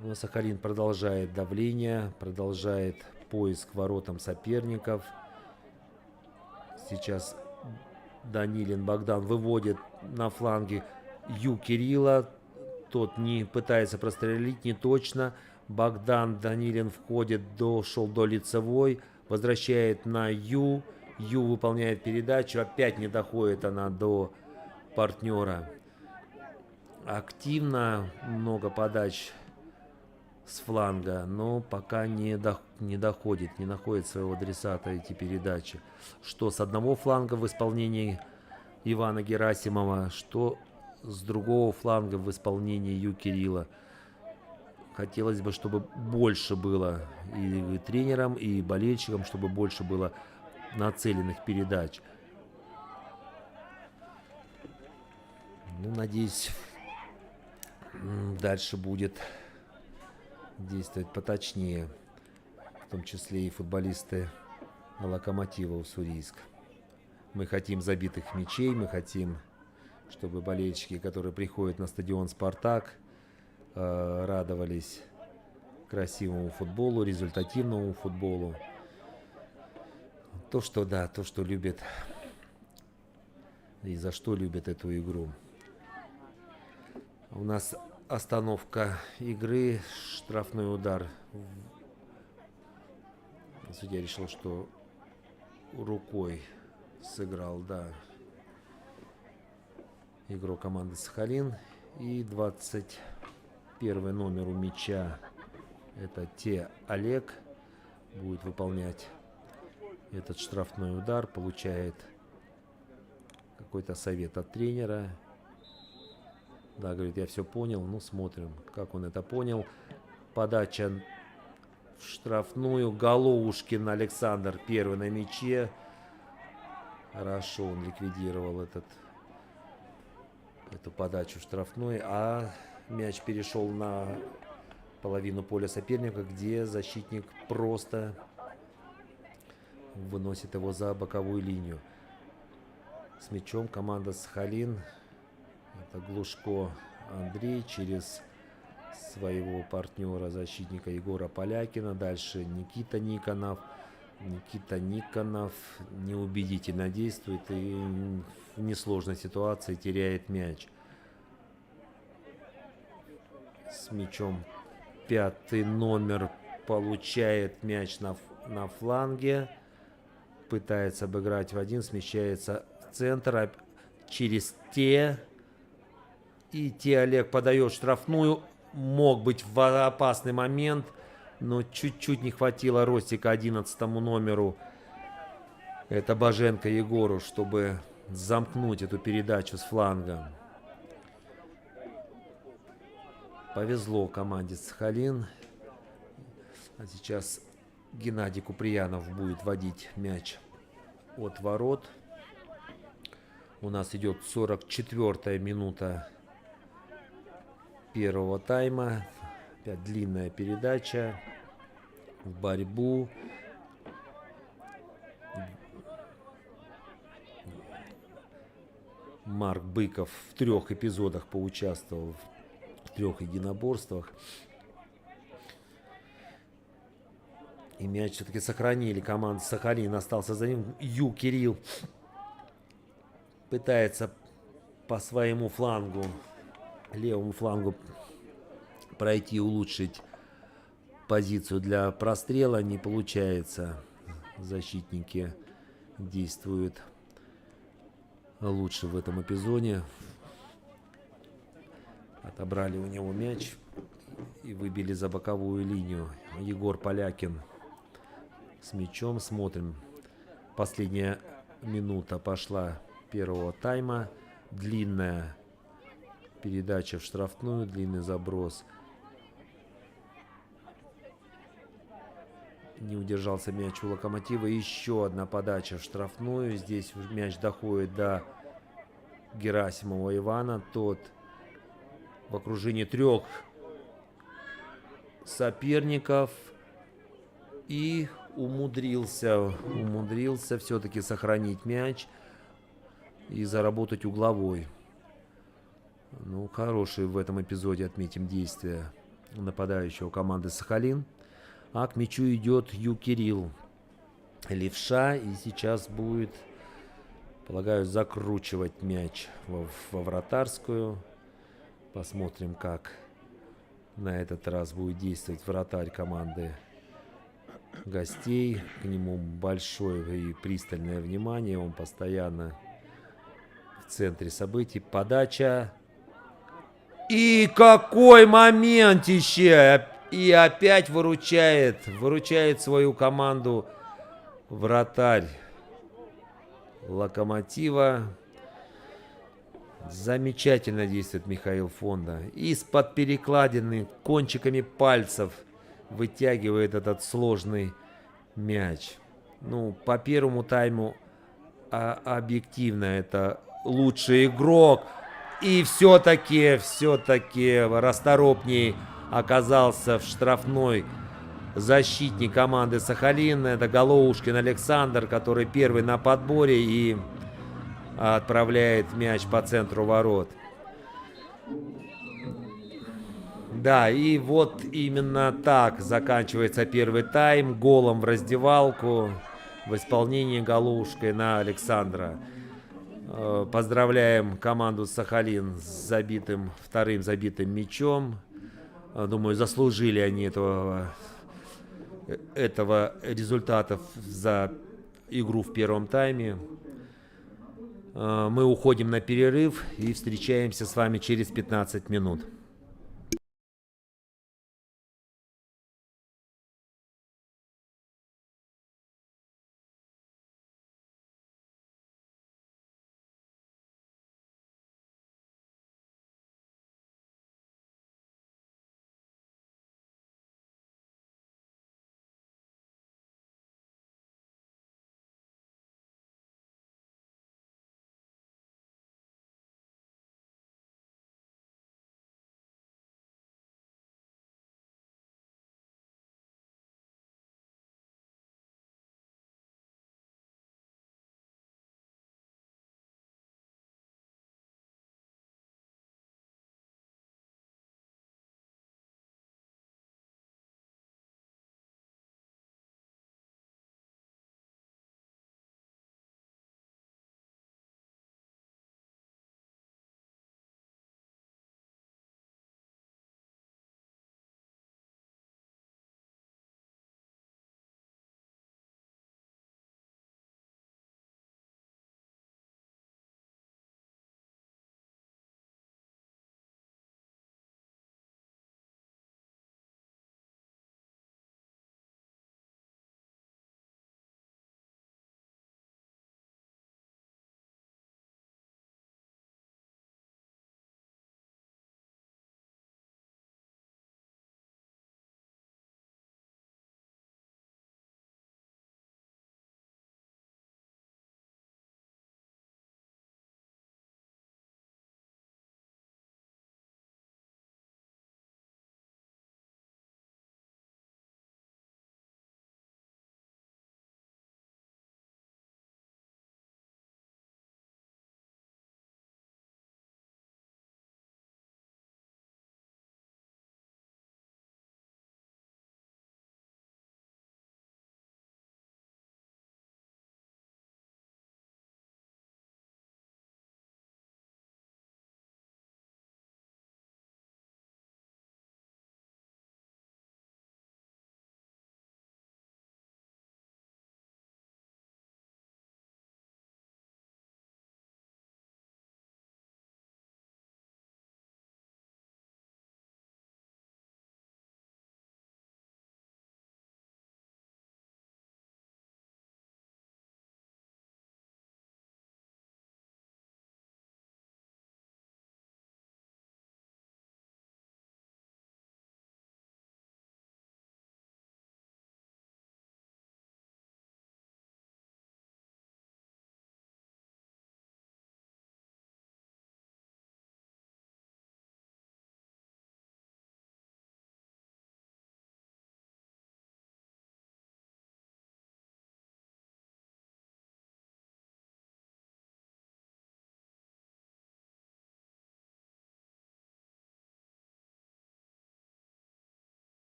Но Сахалин продолжает давление, продолжает поиск воротам соперников. Сейчас Данилин Богдан выводит на фланге Ю Кирилла. Тот не пытается прострелить, не точно. Богдан Данилин входит, дошел до лицевой, возвращает на Ю. Ю выполняет передачу, опять не доходит она до партнера. Активно, много подач с фланга, но пока не доходит, не находит своего адресата эти передачи. Что с одного фланга в исполнении Ивана Герасимова, что с другого фланга в исполнении Ю Кирилла. Хотелось бы, чтобы больше было и тренерам, и болельщикам, чтобы больше было нацеленных передач. Ну, надеюсь, дальше будет действовать поточнее, в том числе и футболисты Локомотива Уссурийск. Мы хотим забитых мячей, мы хотим, чтобы болельщики, которые приходят на стадион «Спартак», радовались красивому футболу, результативному футболу. То, что любят и за что любят эту игру. У нас остановка игры, штрафной удар. Судья решил, что рукой сыграл, да, игрок команды Сахалин. И 21 номер у мяча, это Олег, будет выполнять этот штрафной удар, получает какой-то совет от тренера. Да, говорит, я все понял. Ну, смотрим, как он это понял. Подача в штрафную. Головушкин Александр первый на мяче. Хорошо он ликвидировал эту подачу в штрафной. А мяч перешел на половину поля соперника, где защитник просто выносит его за боковую линию. С мячом команда Сахалин. Это Глушко Андрей через своего партнера, защитника Егора Полякина. Дальше Никита Никонов. Никита Никонов неубедительно действует и в несложной ситуации теряет мяч. С мячом 5 номер получает мяч на фланге. Пытается обыграть в один, смещается в центр. Через И Олег подает штрафную. Мог быть в опасный момент, но чуть-чуть не хватило ростика 11 номеру. Это Боженко Егору, чтобы замкнуть эту передачу с фланга. Повезло команде Сахалин. А сейчас Геннадий Куприянов будет водить мяч от ворот. У нас идет 44-я минута первого тайма. Опять длинная передача в борьбу. Марк Быков в 3 эпизодах поучаствовал, в 3 единоборствах. И мяч все-таки сохранили. Команда Сахалин остался за ним. Ю Кирилл пытается по своему флангу, левому флангу, пройти, улучшить позицию для прострела. Не получается. Защитники действуют лучше в этом эпизоде. Отобрали у него мяч и выбили за боковую линию. Егор Полякин с мячом. Смотрим. Последняя минута пошла первого тайма. Длинная Передача в штрафную, длинный заброс. Не удержался мяч у Локомотива. Еще одна подача в штрафную. Здесь мяч доходит до Герасимова Ивана. Тот в окружении 3 соперников. И умудрился все-таки сохранить мяч и заработать угловой. Ну, хорошие в этом эпизоде отметим действия нападающего команды «Сахалин». А к мячу идет Кирилл, левша. И сейчас будет, полагаю, закручивать мяч во вратарскую. Посмотрим, как на этот раз будет действовать вратарь команды гостей. К нему большое и пристальное внимание. Он постоянно в центре событий. Подача. И какой моментище! И опять выручает свою команду вратарь Локомотива. Замечательно действует Михаил Фонда. Из-под перекладины кончиками пальцев вытягивает этот сложный мяч. Ну, по первому тайму объективно это лучший игрок. И все-таки расторопней оказался в штрафной защитник команды «Сахалин». Это Голоушкин Александр, который первый на подборе и отправляет мяч по центру ворот. Да, и вот именно так заканчивается первый тайм. Голом в раздевалку в исполнении Голоушкина Александра. Поздравляем команду «Сахалин» с вторым забитым мячом. Думаю, заслужили они этого результата за игру в первом тайме. Мы уходим на перерыв и встречаемся с вами через 15 минут.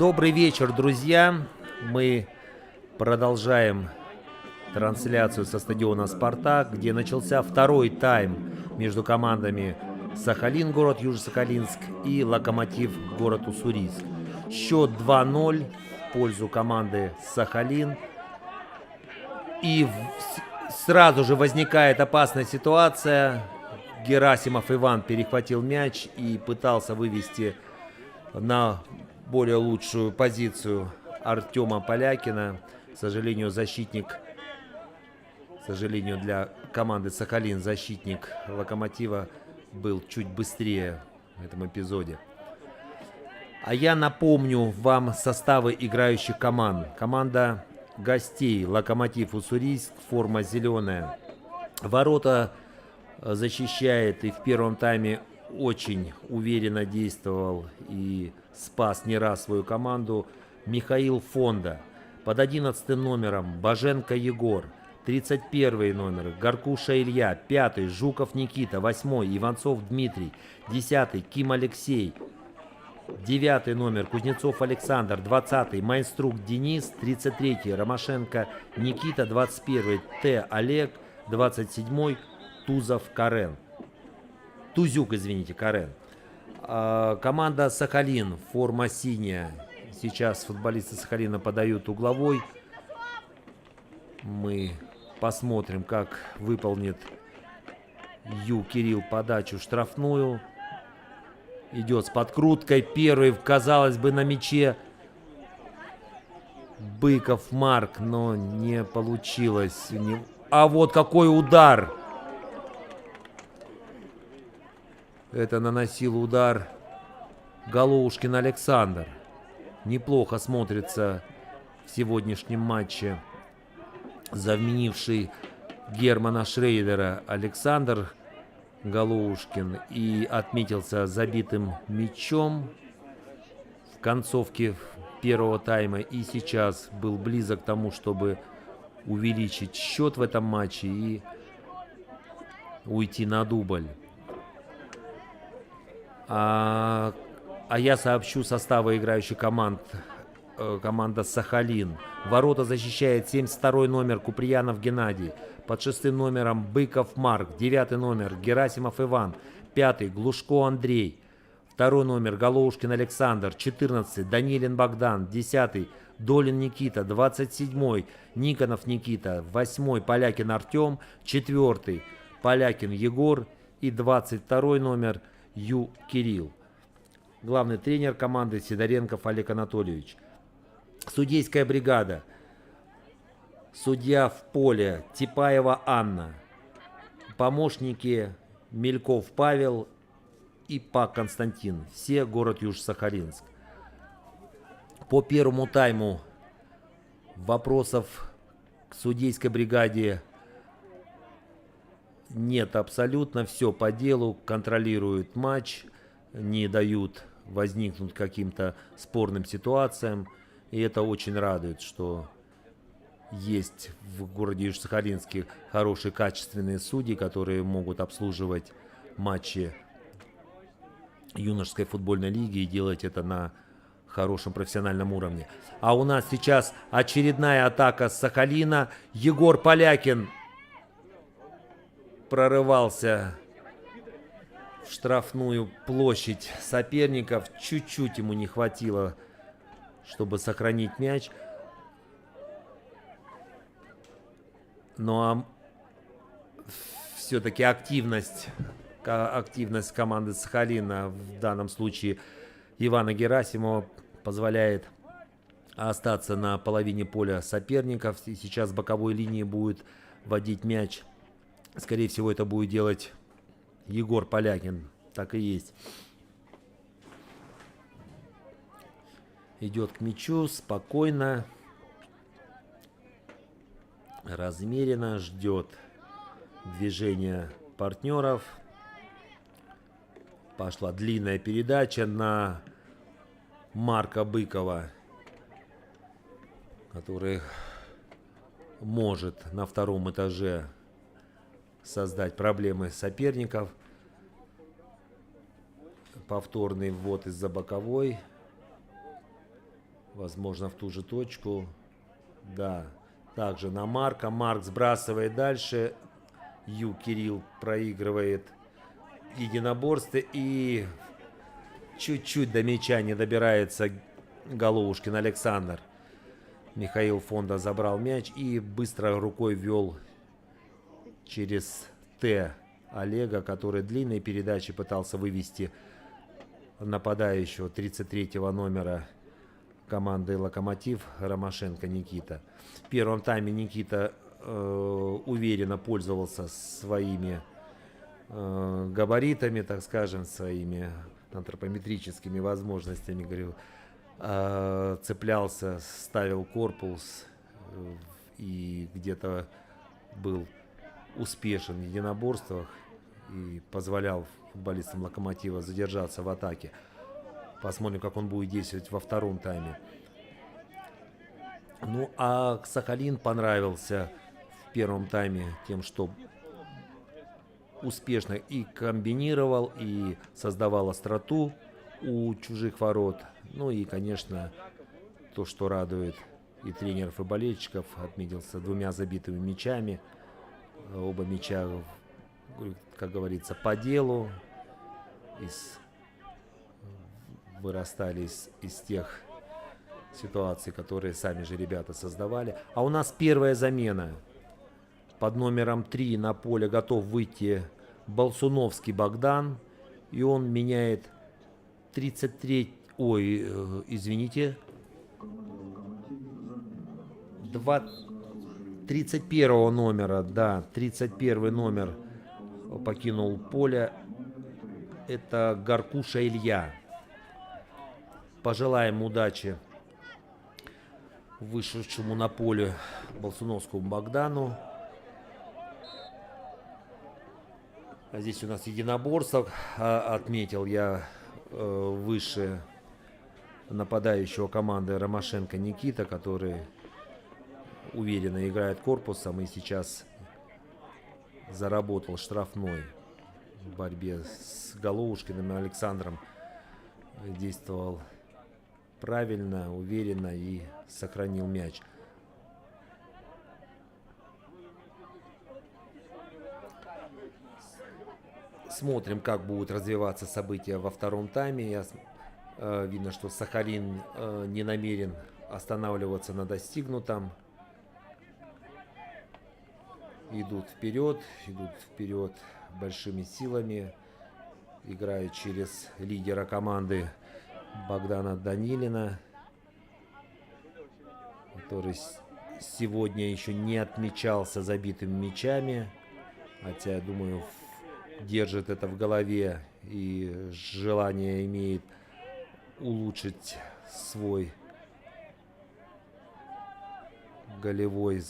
Добрый вечер, друзья. Мы продолжаем трансляцию со стадиона «Спартак», где начался второй тайм между командами Сахалин, город Южно-Сахалинск, и Локомотив, город Уссурийск. Счет 2-0 в пользу команды Сахалин. И сразу же возникает опасная ситуация. Герасимов Иван перехватил мяч и пытался вывести на более лучшую позицию Артема Полякина. К сожалению, для команды Сахалин защитник Локомотива был чуть быстрее в этом эпизоде. А я напомню вам составы играющих команд. Команда гостей Локомотив Уссурийск, форма зеленая. Ворота защищает и в первом тайме очень уверенно действовал и спас не раз свою команду Михаил Фонда. Под 11 номером Боженко Егор, 31 номер Горкуша Илья, 5 Жуков Никита, 8 Иванцов Дмитрий, 10 Ким Алексей, 9 номер Кузнецов Александр, 20 Майнструк Денис, 33 Ромашенко Никита, 21 Т Олег, 27 Тузов Карен. Тузюк, извините, Карен. Команда Сахалин, форма синяя. Сейчас футболисты Сахалина подают угловой. Мы посмотрим, как выполнит Ю Кирилл подачу штрафную. Идет с подкруткой. Первый, казалось бы, на мяче Быков Марк, но не получилось. А вот какой удар! Это наносил удар Голоушкин Александр. Неплохо смотрится в сегодняшнем матче заменивший Германа Шрейдера Александр Голоушкин и отметился забитым мячом в концовке первого тайма. И сейчас был близок к тому, чтобы увеличить счет в этом матче и уйти на дубль. А я сообщу составы играющих команд. Команда Сахалин. Ворота защищает 72 номер Куприянов Геннадий. Под 6 номером Быков Марк. 9 номер Герасимов Иван. 5 Глушко Андрей. 2 номер Голоушкин Александр. 14 Данилин Богдан. 10 Долин Никита. 27 Никонов Никита. 8 Полякин Артем. 4 Полякин Егор. И 22 номер Ю Кирилл. Главный тренер команды Сидоренков Олег Анатольевич. Судейская бригада. Судья в поле Типаева Анна. Помощники Мельков Павел и Пак Константин. Все город Южно-Сахалинск. По первому тайму вопросов к судейской бригаде нет абсолютно. Все по делу. Контролируют матч. Не дают возникнуть каким-то спорным ситуациям. И это очень радует, что есть в городе Южно-Сахалинске хорошие качественные судьи, которые могут обслуживать матчи юношеской футбольной лиги и делать это на хорошем профессиональном уровне. А у нас сейчас очередная атака с Сахалина. Егор Полякин прорывался в штрафную площадь соперников. Чуть-чуть ему не хватило, чтобы сохранить мяч. Но все-таки активность команды Сахалина, в данном случае Ивана Герасимова, позволяет остаться на половине поля соперников. И сейчас с боковой линии будет водить мяч. Скорее всего, это будет делать Егор Полякин. Так и есть. Идет к мячу спокойно, размеренно, ждет движения партнеров. Пошла длинная передача на Марка Быкова, который может на втором этаже создать проблемы соперников. Повторный ввод из-за боковой. Возможно, в ту же точку. Да. Также на Марка. Марк сбрасывает дальше. Кирилл проигрывает единоборство. И чуть-чуть до мяча не добирается Головушкин Александр. Михаил Фонда забрал мяч и быстро рукой вел через Т Олега, который длинной передачей пытался вывести нападающего 33-го номера команды «Локомотив» Ромашенко Никита. В первом тайме Никита уверенно пользовался своими габаритами, так скажем, своими антропометрическими возможностями, говорю, цеплялся, ставил корпус и где-то был успешен в единоборствах и позволял футболистам «Локомотива» задержаться в атаке. Посмотрим, как он будет действовать во втором тайме. Ну, а Сахалин понравился в первом тайме тем, что успешно и комбинировал, и создавал остроту у чужих ворот. Ну и, конечно, то, что радует и тренеров, и болельщиков, отметился 2 забитыми мячами. Оба мяча, как говорится, по делу. Вырастали из тех ситуаций, которые сами же ребята создавали. А у нас первая замена. Под номером 3 на поле готов выйти Болсуновский Богдан. И он меняет 33... Ой, извините. 31 номера, да, 31 номер покинул поле. Это Гаркуша Илья. Пожелаем удачи вышедшему на поле Болсуновскому Богдану. А здесь у нас единоборство. Отметил я выше нападающего команды Ромашенко Никита, который уверенно играет корпусом и сейчас заработал штрафной в борьбе с Головушкиным и Александром. Действовал правильно, уверенно и сохранил мяч. Смотрим, как будут развиваться события во втором тайме. Видно, что Сахалин не намерен останавливаться на достигнутом. Идут вперед большими силами. Играют через лидера команды Богдана Данилина, который сегодня еще не отмечался забитыми мячами. Хотя, я думаю, держит это в голове и желание имеет улучшить свой голевой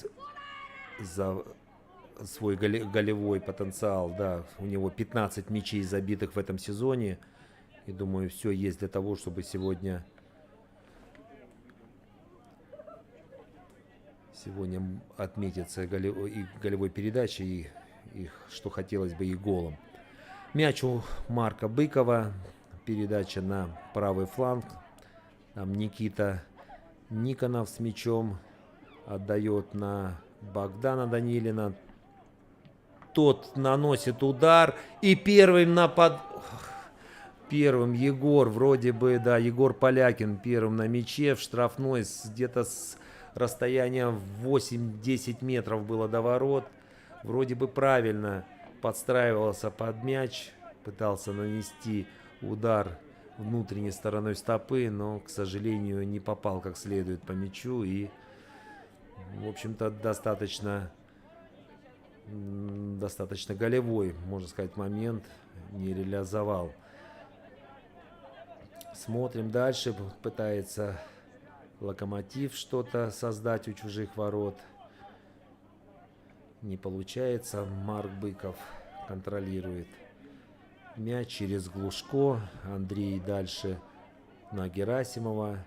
потенциал. Да, у него 15 мячей забитых в этом сезоне. И думаю, все есть для того, чтобы сегодня отметиться голевой передачей и что хотелось бы, и голом. Мяч у Марка Быкова. Передача на правый фланг. Там Никита Никонов с мячом отдает на Богдана Данилина. Тот наносит удар. И первым Егор, вроде бы, да, Егор Полякин первым на мяче в штрафной. Где-то с расстояния 8-10 метров было до ворот. Вроде бы правильно подстраивался под мяч. Пытался нанести удар внутренней стороной стопы, но, к сожалению, не попал как следует по мячу. И, в общем-то, достаточно голевой, можно сказать, момент не реализовал. Смотрим дальше. Пытается Локомотив что-то создать у чужих ворот. Не получается. Марк Быков контролирует мяч через Глушко. Андрей дальше на Герасимова.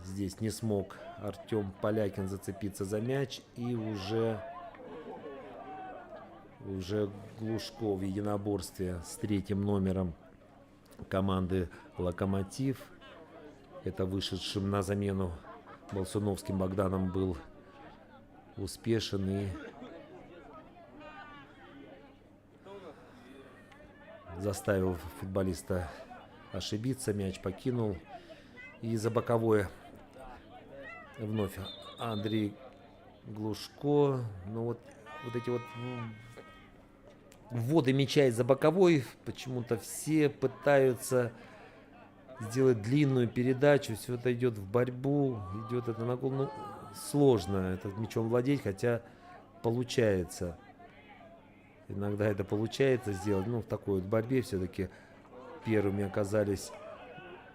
Здесь не смог Артем Полякин зацепиться за мяч. И уже Глушко в единоборстве с 3-м номером команды «Локомотив». Это вышедшим на замену Болсуновским Богданом был успешен и заставил футболиста ошибиться. Мяч покинул. И за боковое вновь Андрей Глушко. Ну вот эти вот вводы мяча из-за боковой. Почему-то все пытаются сделать длинную передачу. Все это идет в борьбу. Идет это на гол. Ну, сложно этот мячом владеть, хотя получается. Иногда это получается сделать. Ну, в такой вот борьбе все-таки первыми оказались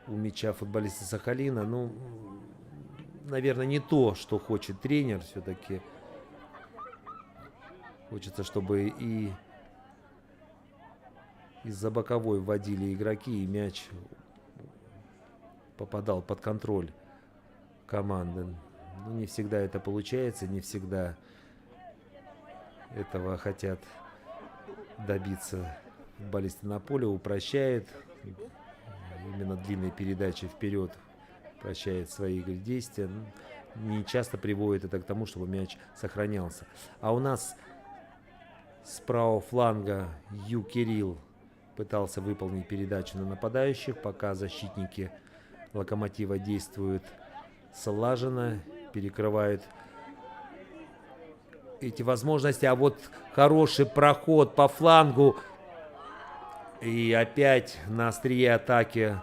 у мяча футболисты Сахалина. Ну, наверное, не то, что хочет тренер. Все-таки хочется, чтобы и из-за боковой вводили игроки, и мяч попадал под контроль команды. Но не всегда это получается, не всегда этого хотят добиться футболисты на поле. Упрощает именно длинные передачи вперед, упрощает свои действия. Не часто приводит это к тому, чтобы мяч сохранялся. А у нас с правого фланга Ю Кирилл пытался выполнить передачу на нападающих, пока защитники Локомотива действуют слаженно, перекрывают эти возможности. А вот хороший проход по флангу. И опять на острие атаки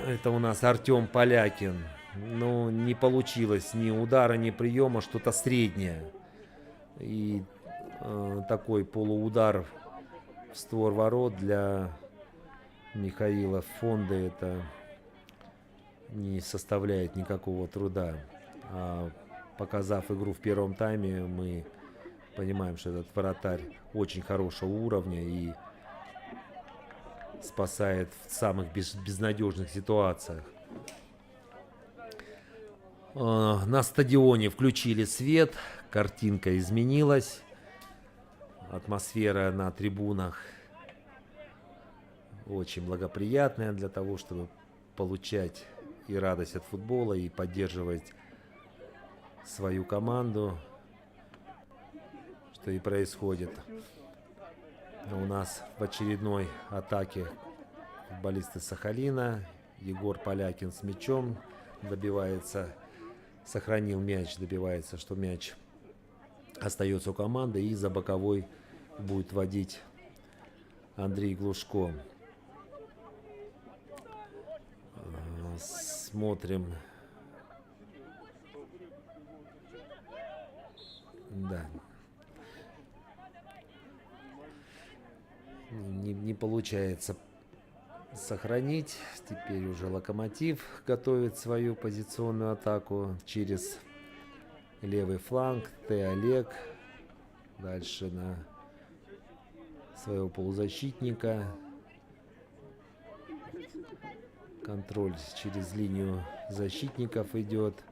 это у нас Артем Полякин. Ну, не получилось ни удара, ни приема, что-то среднее. И такой полуудар в створ ворот для Михаила Фонда это не составляет никакого труда. А показав игру в первом тайме, мы понимаем, что этот вратарь очень хорошего уровня и спасает в самых безнадежных ситуациях. На стадионе включили свет, картинка изменилась. Атмосфера на трибунах очень благоприятная для того, чтобы получать и радость от футбола, и поддерживать свою команду, что и происходит. У нас в очередной атаке футболисты Сахалина. Егор Полякин с мячом добивается, сохранил мяч, добивается, что мяч остается у команды, и за боковой будет водить Андрей Глушко. Смотрим. Да. Не получается сохранить. Теперь уже Локомотив готовит свою позиционную атаку через левый фланг. Олег. Дальше на своего полузащитника. Контроль через линию защитников идет.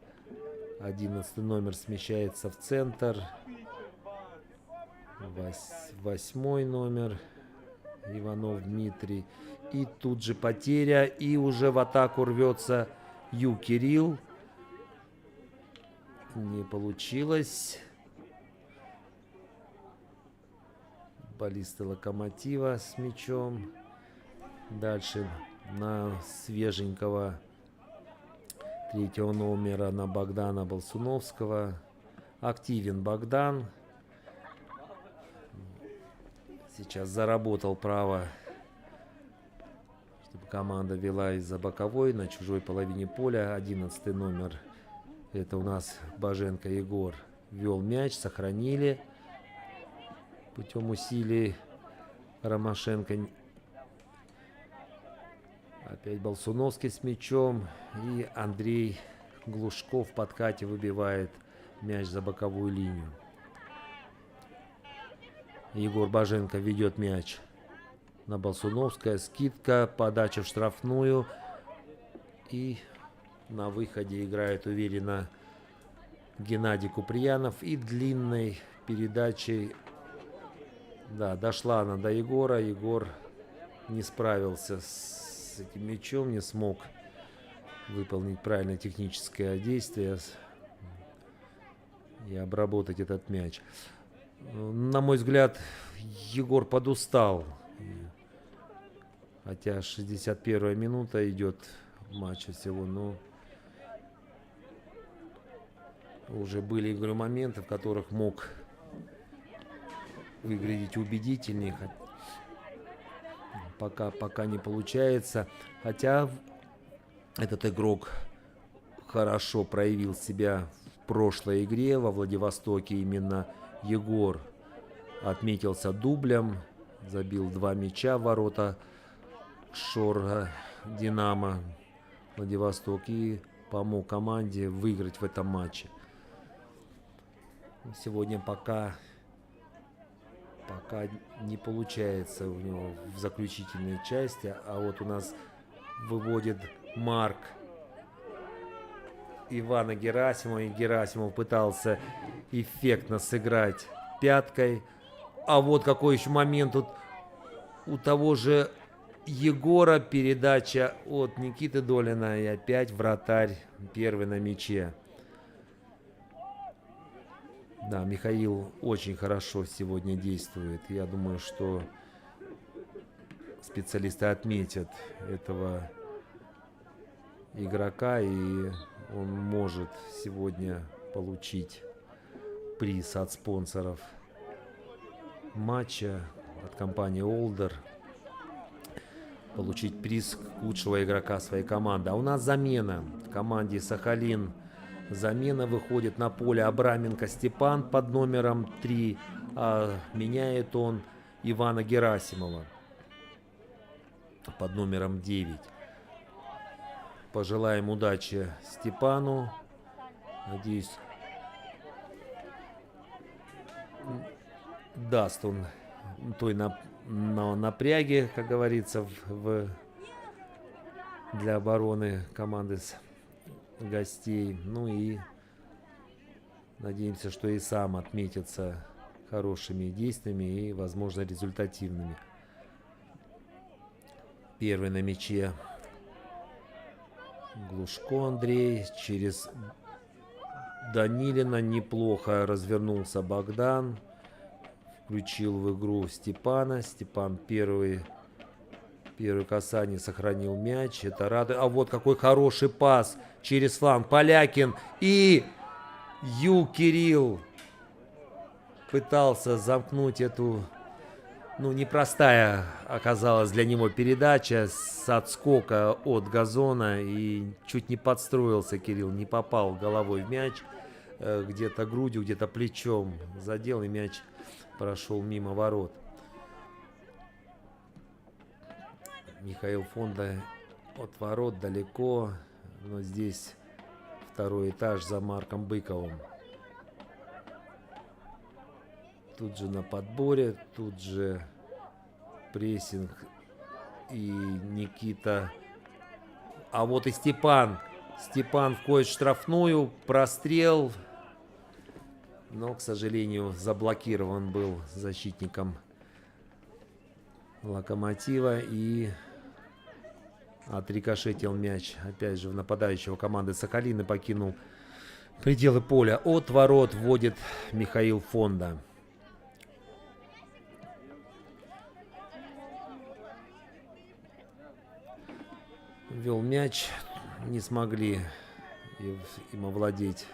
11 номер смещается в центр. 8 номер Иванов Дмитрий. И тут же потеря. И уже в атаку рвется Ю Кирилл. Не получилось. Футболисты Локомотива с мячом. Дальше на свеженького третьего номера, на Богдана Болсуновского. Активен Богдан. Сейчас заработал право, чтобы команда вела из-за боковой на чужой половине поля. 11 номер, это у нас Боженко Егор, вел мяч, сохранили путем усилий. Ромашенко. Опять Болсуновский с мячом. И Андрей Глушко в подкате выбивает мяч за боковую линию. Егор Боженко ведет мяч на Болсуновское. Скидка, подача в штрафную. И на выходе играет уверенно Геннадий Куприянов. И длинной передачей, да, дошла она до Егора. Егор не справился с этим мячом, не смог выполнить правильное техническое действие и обработать этот мяч. На мой взгляд, Егор подустал. Хотя 61-я минута идет матча всего, но уже были, говорю, моменты, в которых мог выглядеть убедительнее. Пока не получается. Хотя этот игрок хорошо проявил себя в прошлой игре во Владивостоке. Именно Егор отметился дублем, забил 2 мяча в ворота Шор Динамо Владивосток и помог команде выиграть в этом матче. Сегодня пока не получается у него в заключительной части, а вот у нас выводит Марк Ивана Герасимова, и Герасимов пытался эффектно сыграть пяткой. А вот какой еще момент тут у того же Егора, передача от Никиты Долина, и опять вратарь первый на мяче. Да, Михаил очень хорошо сегодня действует. Я думаю, что специалисты отметят этого игрока, и он может сегодня получить приз от спонсоров матча, от компании Олдер, получить приз лучшего игрока своей команды. А у нас замена в команде Сахалин. Замена выходит на поле Абраменко Степан под номером 3, а меняет он Ивана Герасимова под номером 9. Пожелаем удачи Степану. Надеюсь, даст он той напряги, как говорится, для обороны команды гостей. Ну и надеемся, что и сам отметится хорошими действиями и, возможно, результативными. Первый на мяче Глушко Андрей. Через Данилина неплохо развернулся Богдан. Включил в игру Степана. Степан первый касание, сохранил мяч. Это радует. А вот какой хороший пас через фланг. Полякин и Кирилл пытался замкнуть эту, непростая оказалась для него передача с отскока от газона. И чуть не подстроился Кирилл, не попал головой в мяч. Где-то грудью, где-то плечом задел, и мяч прошел мимо ворот. Михаил Фонда от ворот далеко, но здесь второй этаж за Марком Быковым. Тут же на подборе, тут же прессинг и Никита. А вот и Степан. Степан входит в штрафную, прострел, но, к сожалению, заблокирован был защитником Локомотива и отрикошетил мяч, опять же, в нападающего команды Сахалин и покинул пределы поля. От ворот вводит Михаил Фонда. Вел мяч, не смогли им овладеть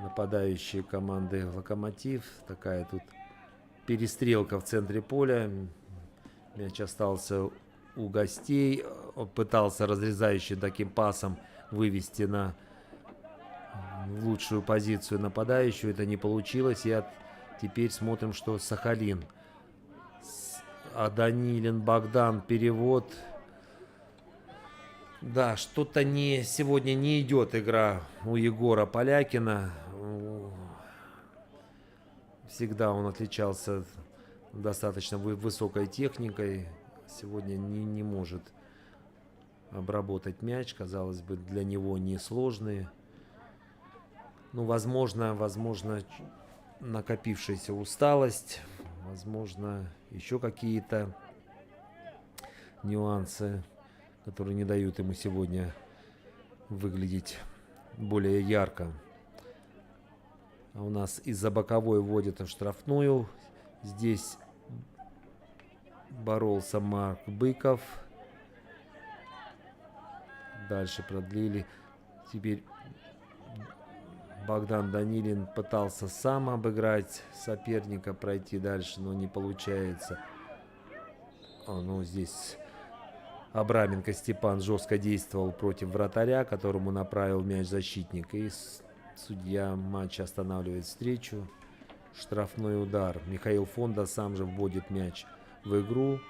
нападающие команды Локомотив. Такая тут перестрелка в центре поля. Мяч остался у гостей. Он пытался разрезающий таким пасом вывести на лучшую позицию нападающую. Это не получилось. И теперь смотрим, что Сахалин. А Данилин, Богдан, перевод. Да, что-то сегодня не идет игра у Егора Полякина. Всегда он отличался достаточно высокой техникой. Сегодня не может обработать мяч. Казалось бы, для него несложный. Возможно, накопившаяся усталость. Возможно, еще какие-то нюансы, которые не дают ему сегодня выглядеть более ярко. А у нас из-за боковой вводят в штрафную. Здесь боролся Марк Быков. Дальше продлили. Теперь Богдан Данилин пытался сам обыграть соперника, пройти дальше, но не получается. Ну, здесь Абраменко Степан жестко действовал против вратаря, которому направил мяч защитник. И судья матча останавливает встречу. Штрафной удар. Михаил Фонда сам же вводит мяч в игру.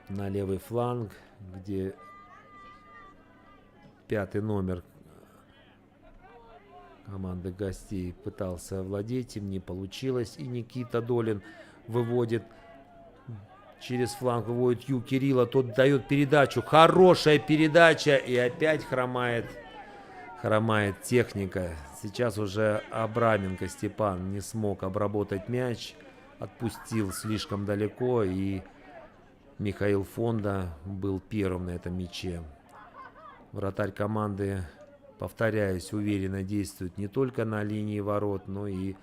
На левый фланг, где 5-й номер команды гостей пытался овладеть им, не получилось. И Никита Долин выводит через фланг, выводит Ю Кирилла. Тот дает передачу. Хорошая передача. И опять хромает техника. Сейчас уже Абраменко Степан не смог обработать мяч. Отпустил слишком далеко. И Михаил Фонда был первым на этом мяче. Вратарь команды, повторяюсь, уверенно действует не только на линии ворот, но и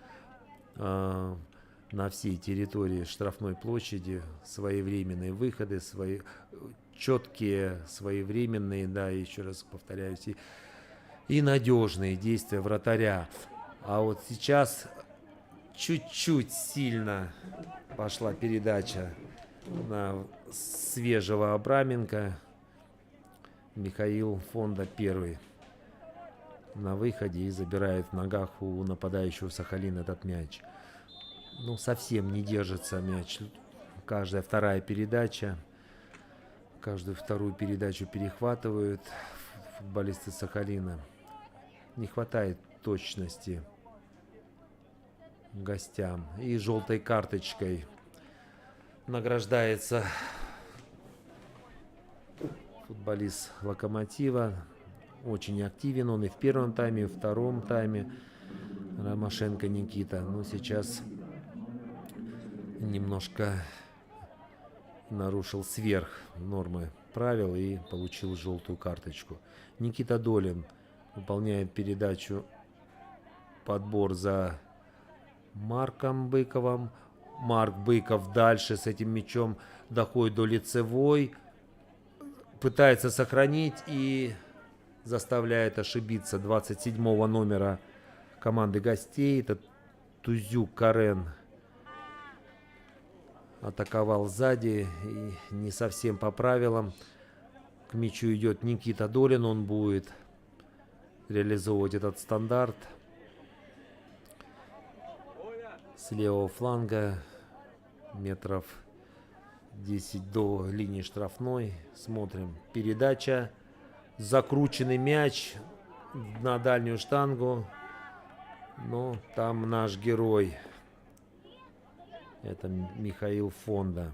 на всей территории штрафной площади. Своевременные выходы, четкие, своевременные, да, еще раз повторяюсь, и надежные действия вратаря. А вот сейчас чуть-чуть сильно пошла передача на свежего Абраменко. Михаил Фонда первый на выходе и забирает в ногах у нападающего Сахалина этот мяч. Ну, совсем не держится мяч. Каждая вторая передача, каждую вторую передачу перехватывают футболисты Сахалина. Не хватает точности гостям. И желтой карточкой награждается футболист Локомотива. Очень активен он и в первом тайме, и в втором тайме. Ромашенко Никита. Но сейчас немножко нарушил сверх нормы правил и получил желтую карточку. Никита Долин выполняет передачу, подбор за Марком Быковым. Марк Быков дальше с этим мячом доходит до лицевой. Пытается сохранить и заставляет ошибиться 27-го номера команды гостей. Это Тузюк Карен. Атаковал сзади и не совсем по правилам. К мячу идет Никита Долин. Он будет реализовывать этот стандарт. С левого фланга метров 10 до линии штрафной. Смотрим. Передача. Закрученный мяч на дальнюю штангу. Но там наш герой. Это Михаил Фонда.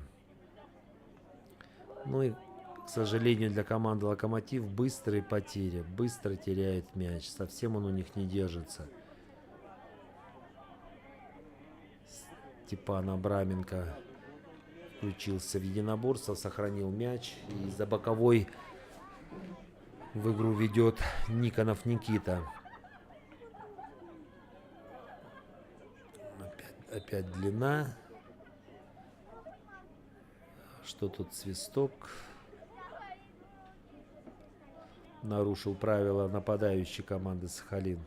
Ну и, к сожалению, для команды Локомотив быстрые потери. Быстро теряет мяч. Совсем он у них не держится. Степан Абраменко включился в единоборство, сохранил мяч. И за боковой в игру ведет Никонов Никита. Опять длина. Что тут свисток? Нарушил правила нападающей команды Сахалин.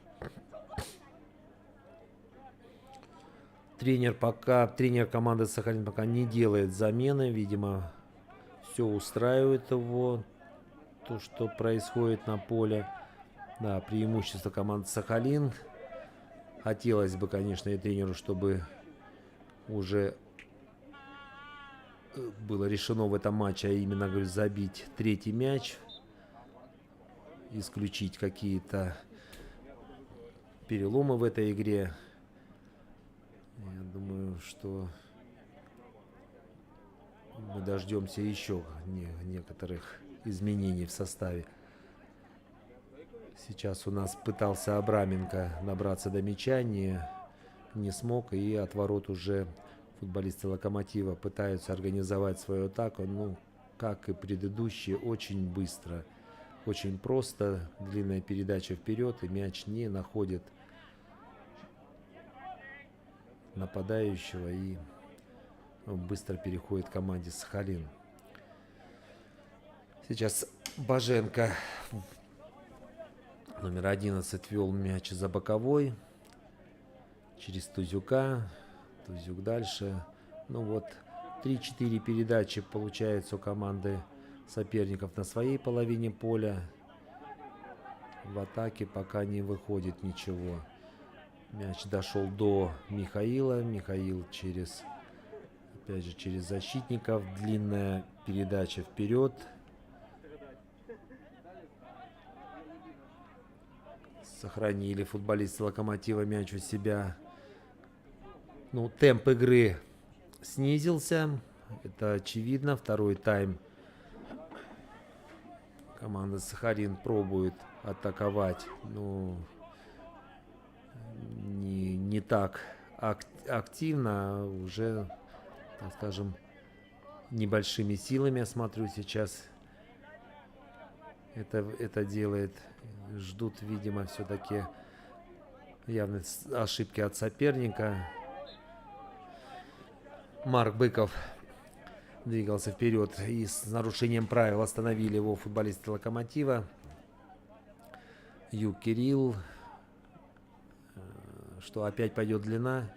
Тренер команды Сахалин пока не делает замены. Видимо, все устраивает его. То, что происходит на поле. Да, преимущество команды Сахалин. Хотелось бы, конечно, и тренеру, чтобы уже было решено в этом матче, а именно, говорю, забить третий мяч. Исключить какие-то переломы в этой игре. Я думаю, что мы дождемся еще некоторых изменений в составе. Сейчас у нас пытался Абраменко набраться до мяча, не смог, и от ворот уже футболисты Локомотива пытаются организовать свою атаку. Ну, как и предыдущие, очень быстро. Очень просто. Длинная передача вперед, и мяч не находит нападающего, и он быстро переходит к команде Сахалин. Сейчас Боженко, номер 11, вел мяч за боковой. Через Тузюка. Тузюк дальше. Ну вот, 3-4 передачи получается у команды соперников на своей половине поля. В атаке пока не выходит ничего. Мяч дошел до Михаила. Михаил опять же, через защитников. Длинная передача вперед. Сохранили футболисты Локомотива мяч у себя. Ну, темп игры снизился. Это очевидно. Второй тайм. Команда Сахалин пробует атаковать. Ну, не так активно, а уже, так скажем, небольшими силами, я смотрю, сейчас это делает. Ждут, видимо, все-таки явно ошибки от соперника. Марк Быков двигался вперед, и с нарушением правил остановили его футболисты Локомотива. Юг Кирилл. Что опять пойдет длина.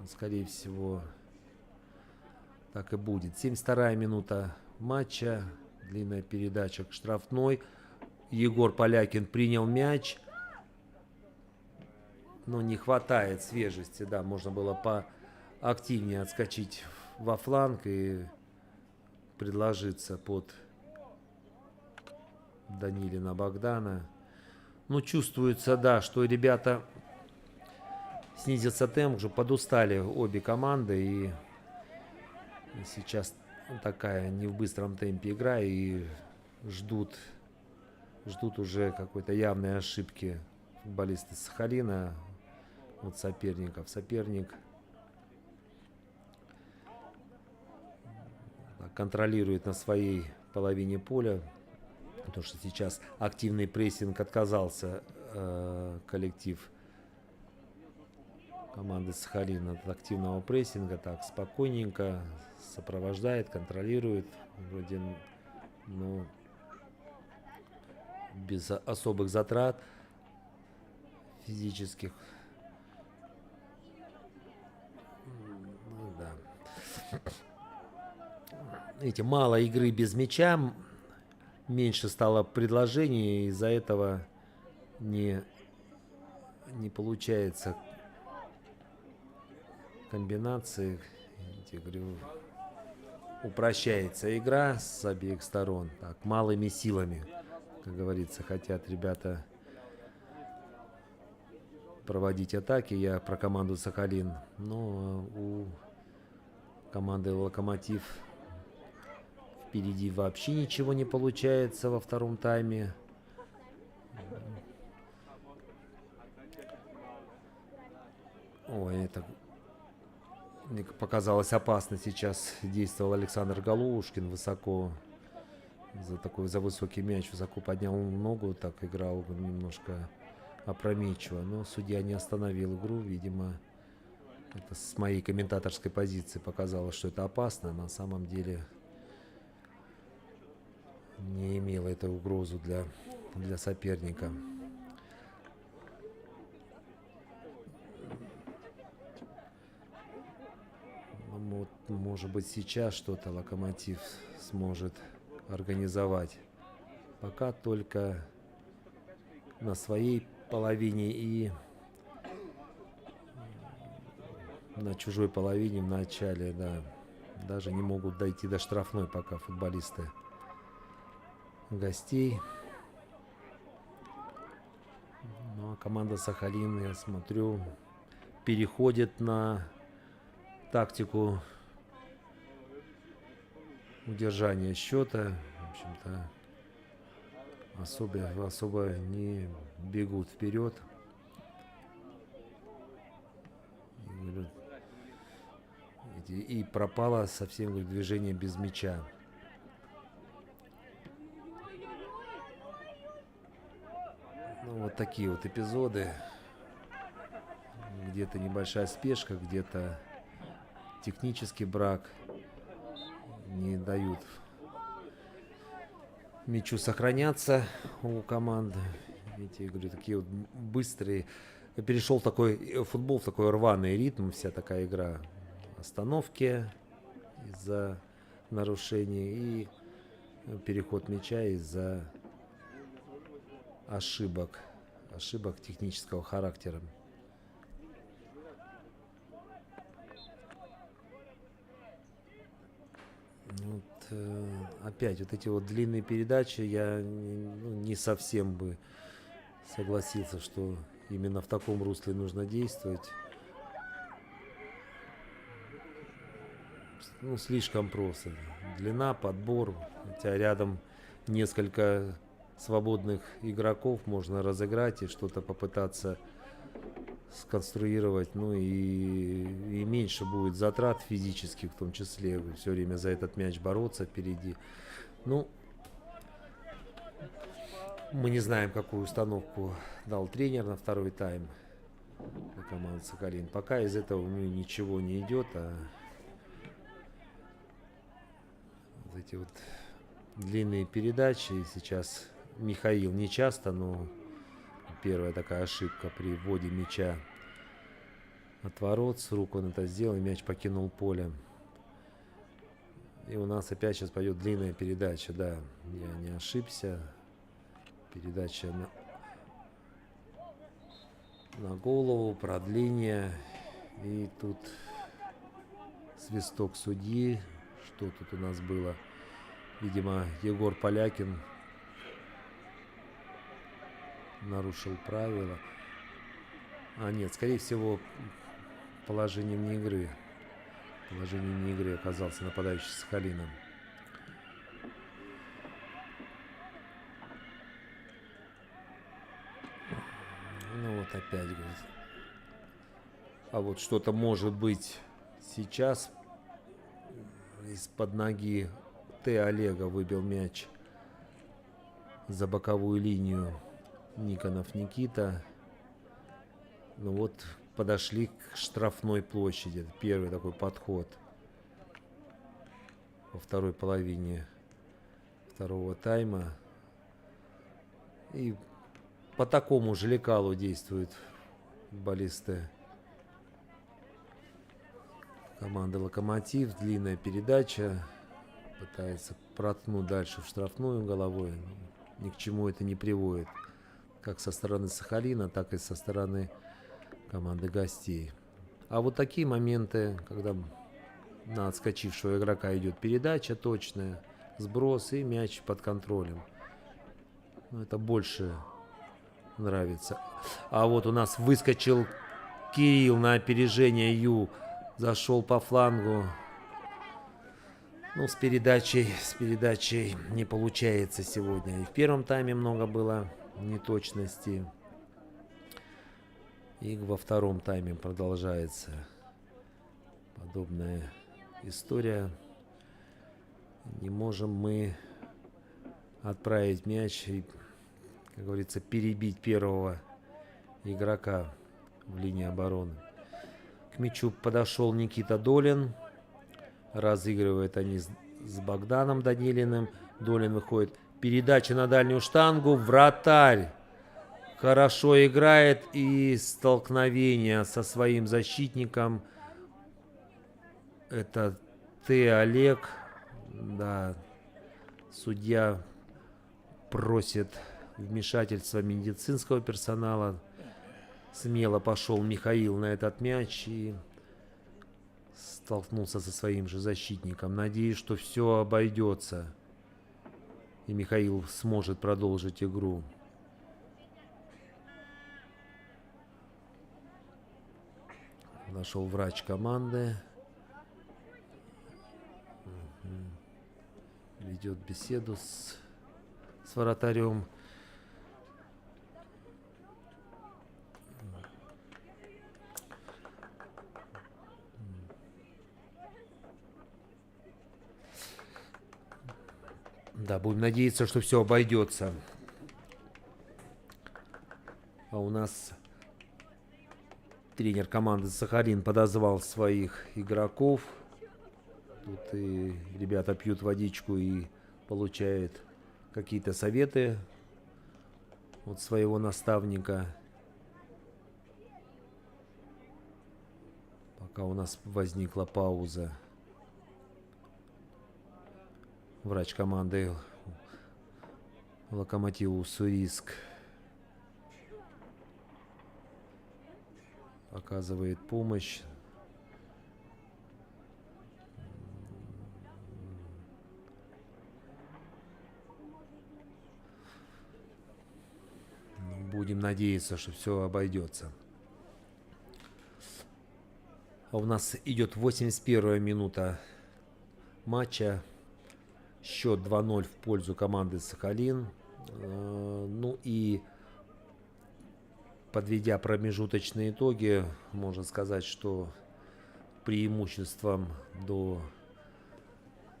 Скорее всего, так и будет. 72-я минута матча. Длинная передача к штрафной. Егор Полякин принял мяч. Но не хватает свежести. Да, можно было поактивнее отскочить во фланг и предложиться под Данилина Богдана. Ну, чувствуется, да, что ребята, снизился темп, уже подустали обе команды. И сейчас такая не в быстром темпе игра. И ждут уже какой-то явной ошибки футболисты Сахалина от соперников. Соперник контролирует на своей половине поля. Потому что сейчас активный прессинг отказался коллектив команды Сахалин от активного прессинга. Так, спокойненько сопровождает, контролирует. Вроде, ну, без особых затрат физических. Ну, да. Видите, мало игры без мяча. Меньше стало предложений, из-за этого не получается комбинации. Я говорю, упрощается игра с обеих сторон. Так, малыми силами, как говорится, хотят ребята проводить атаки. Я про команду Сахалин. Но у команды Локомотив впереди вообще ничего не получается во втором тайме. Ой, это мне показалось опасно сейчас действовал Александр Голушкин. Высоко, за высокий мяч высоко поднял ногу, так играл немножко опрометчиво. Но судья не остановил игру, видимо. Это с моей комментаторской позиции показалось, что это опасно. На самом деле не имело это угрозу для соперника. Вот, может быть, сейчас что-то Локомотив сможет организовать. Пока только на своей половине и на чужой половине в начале, да. Даже не могут дойти до штрафной пока футболисты гостей. Ну, а команда Сахалин, я смотрю, переходит на тактику удержания счета. В общем-то, особо не бегут вперед. И пропало совсем, говорит, движение без мяча. Ну, вот такие вот эпизоды. Где-то небольшая спешка, где-то технический брак. Не дают мячу сохраняться у команды. Видите, я говорю, такие вот быстрые. Перешел такой футбол в такой рваный ритм, вся такая игра. Остановки из-за нарушений и переход мяча из-за ошибок технического характера. Вот, опять вот эти вот длинные передачи, я не совсем бы согласился, что именно в таком русле нужно действовать. Ну, слишком просто. Длина, подбор. Хотя рядом несколько свободных игроков можно разыграть и что-то попытаться сконструировать. Ну и меньше будет затрат физических, в том числе. Все время за этот мяч бороться впереди. Ну, мы не знаем, какую установку дал тренер на второй тайм для команды Сахалин. Пока из этого ничего не идет, а вот эти вот длинные передачи. Сейчас Михаил не часто, но первая такая ошибка при вводе мяча от ворот. С рук он это сделал, и мяч покинул поле. И у нас опять сейчас пойдет длинная передача. Да, я не ошибся. Передача на голову, продление. И тут свисток судьи. Что тут у нас было? Видимо, Егор Полякин нарушил правила. А нет, скорее всего, положением не игры. Положением не игры оказался нападающий Сахалина. Ну вот опять, говорит. А вот что-то может быть сейчас. Из-под ноги Олега выбил мяч за боковую линию Никонов Никита. Ну вот подошли к штрафной площади. Это первый такой подход во второй половине второго тайма. И по такому же лекалу действуют футболисты команды «Локомотив». Длинная передача. Пытается проткнуть дальше в штрафную головой. Ни к чему это не приводит. Как со стороны Сахалина, так и со стороны команды гостей. А вот такие моменты, когда на отскочившего игрока идет передача точная, сброс и мяч под контролем. Ну, это больше нравится. А вот у нас выскочил Кирилл на опережение Ю. Зашел по флангу. Ну, с передачей не получается сегодня. И в первом тайме много было неточностей. И во втором тайме продолжается подобная история. Не можем мы отправить мяч и, как говорится, перебить первого игрока в линии обороны. К мячу подошел Никита Долин. Разыгрывают они с Богданом Данилиным. Долин выходит. Передача на дальнюю штангу. Вратарь хорошо играет. И столкновение со своим защитником. Это Олег. Да. Судья просит вмешательства медицинского персонала. Смело пошел Михаил на этот мяч и столкнулся со своим же защитником. Надеюсь, что все обойдется и Михаил сможет продолжить игру. Нашел врач команды. Ведет беседу с вратарем. Да, будем надеяться, что все обойдется. А у нас тренер команды Сахалин подозвал своих игроков. Тут и ребята пьют водичку и получают какие-то советы от своего наставника. Пока у нас возникла пауза. Врач команды Локомотива Уссурийск оказывает помощь. Будем надеяться, что все обойдется. А у нас идет 81-я минута матча. Счет 2-0 в пользу команды Сахалин. Ну и подведя промежуточные итоги, можно сказать, что преимуществом до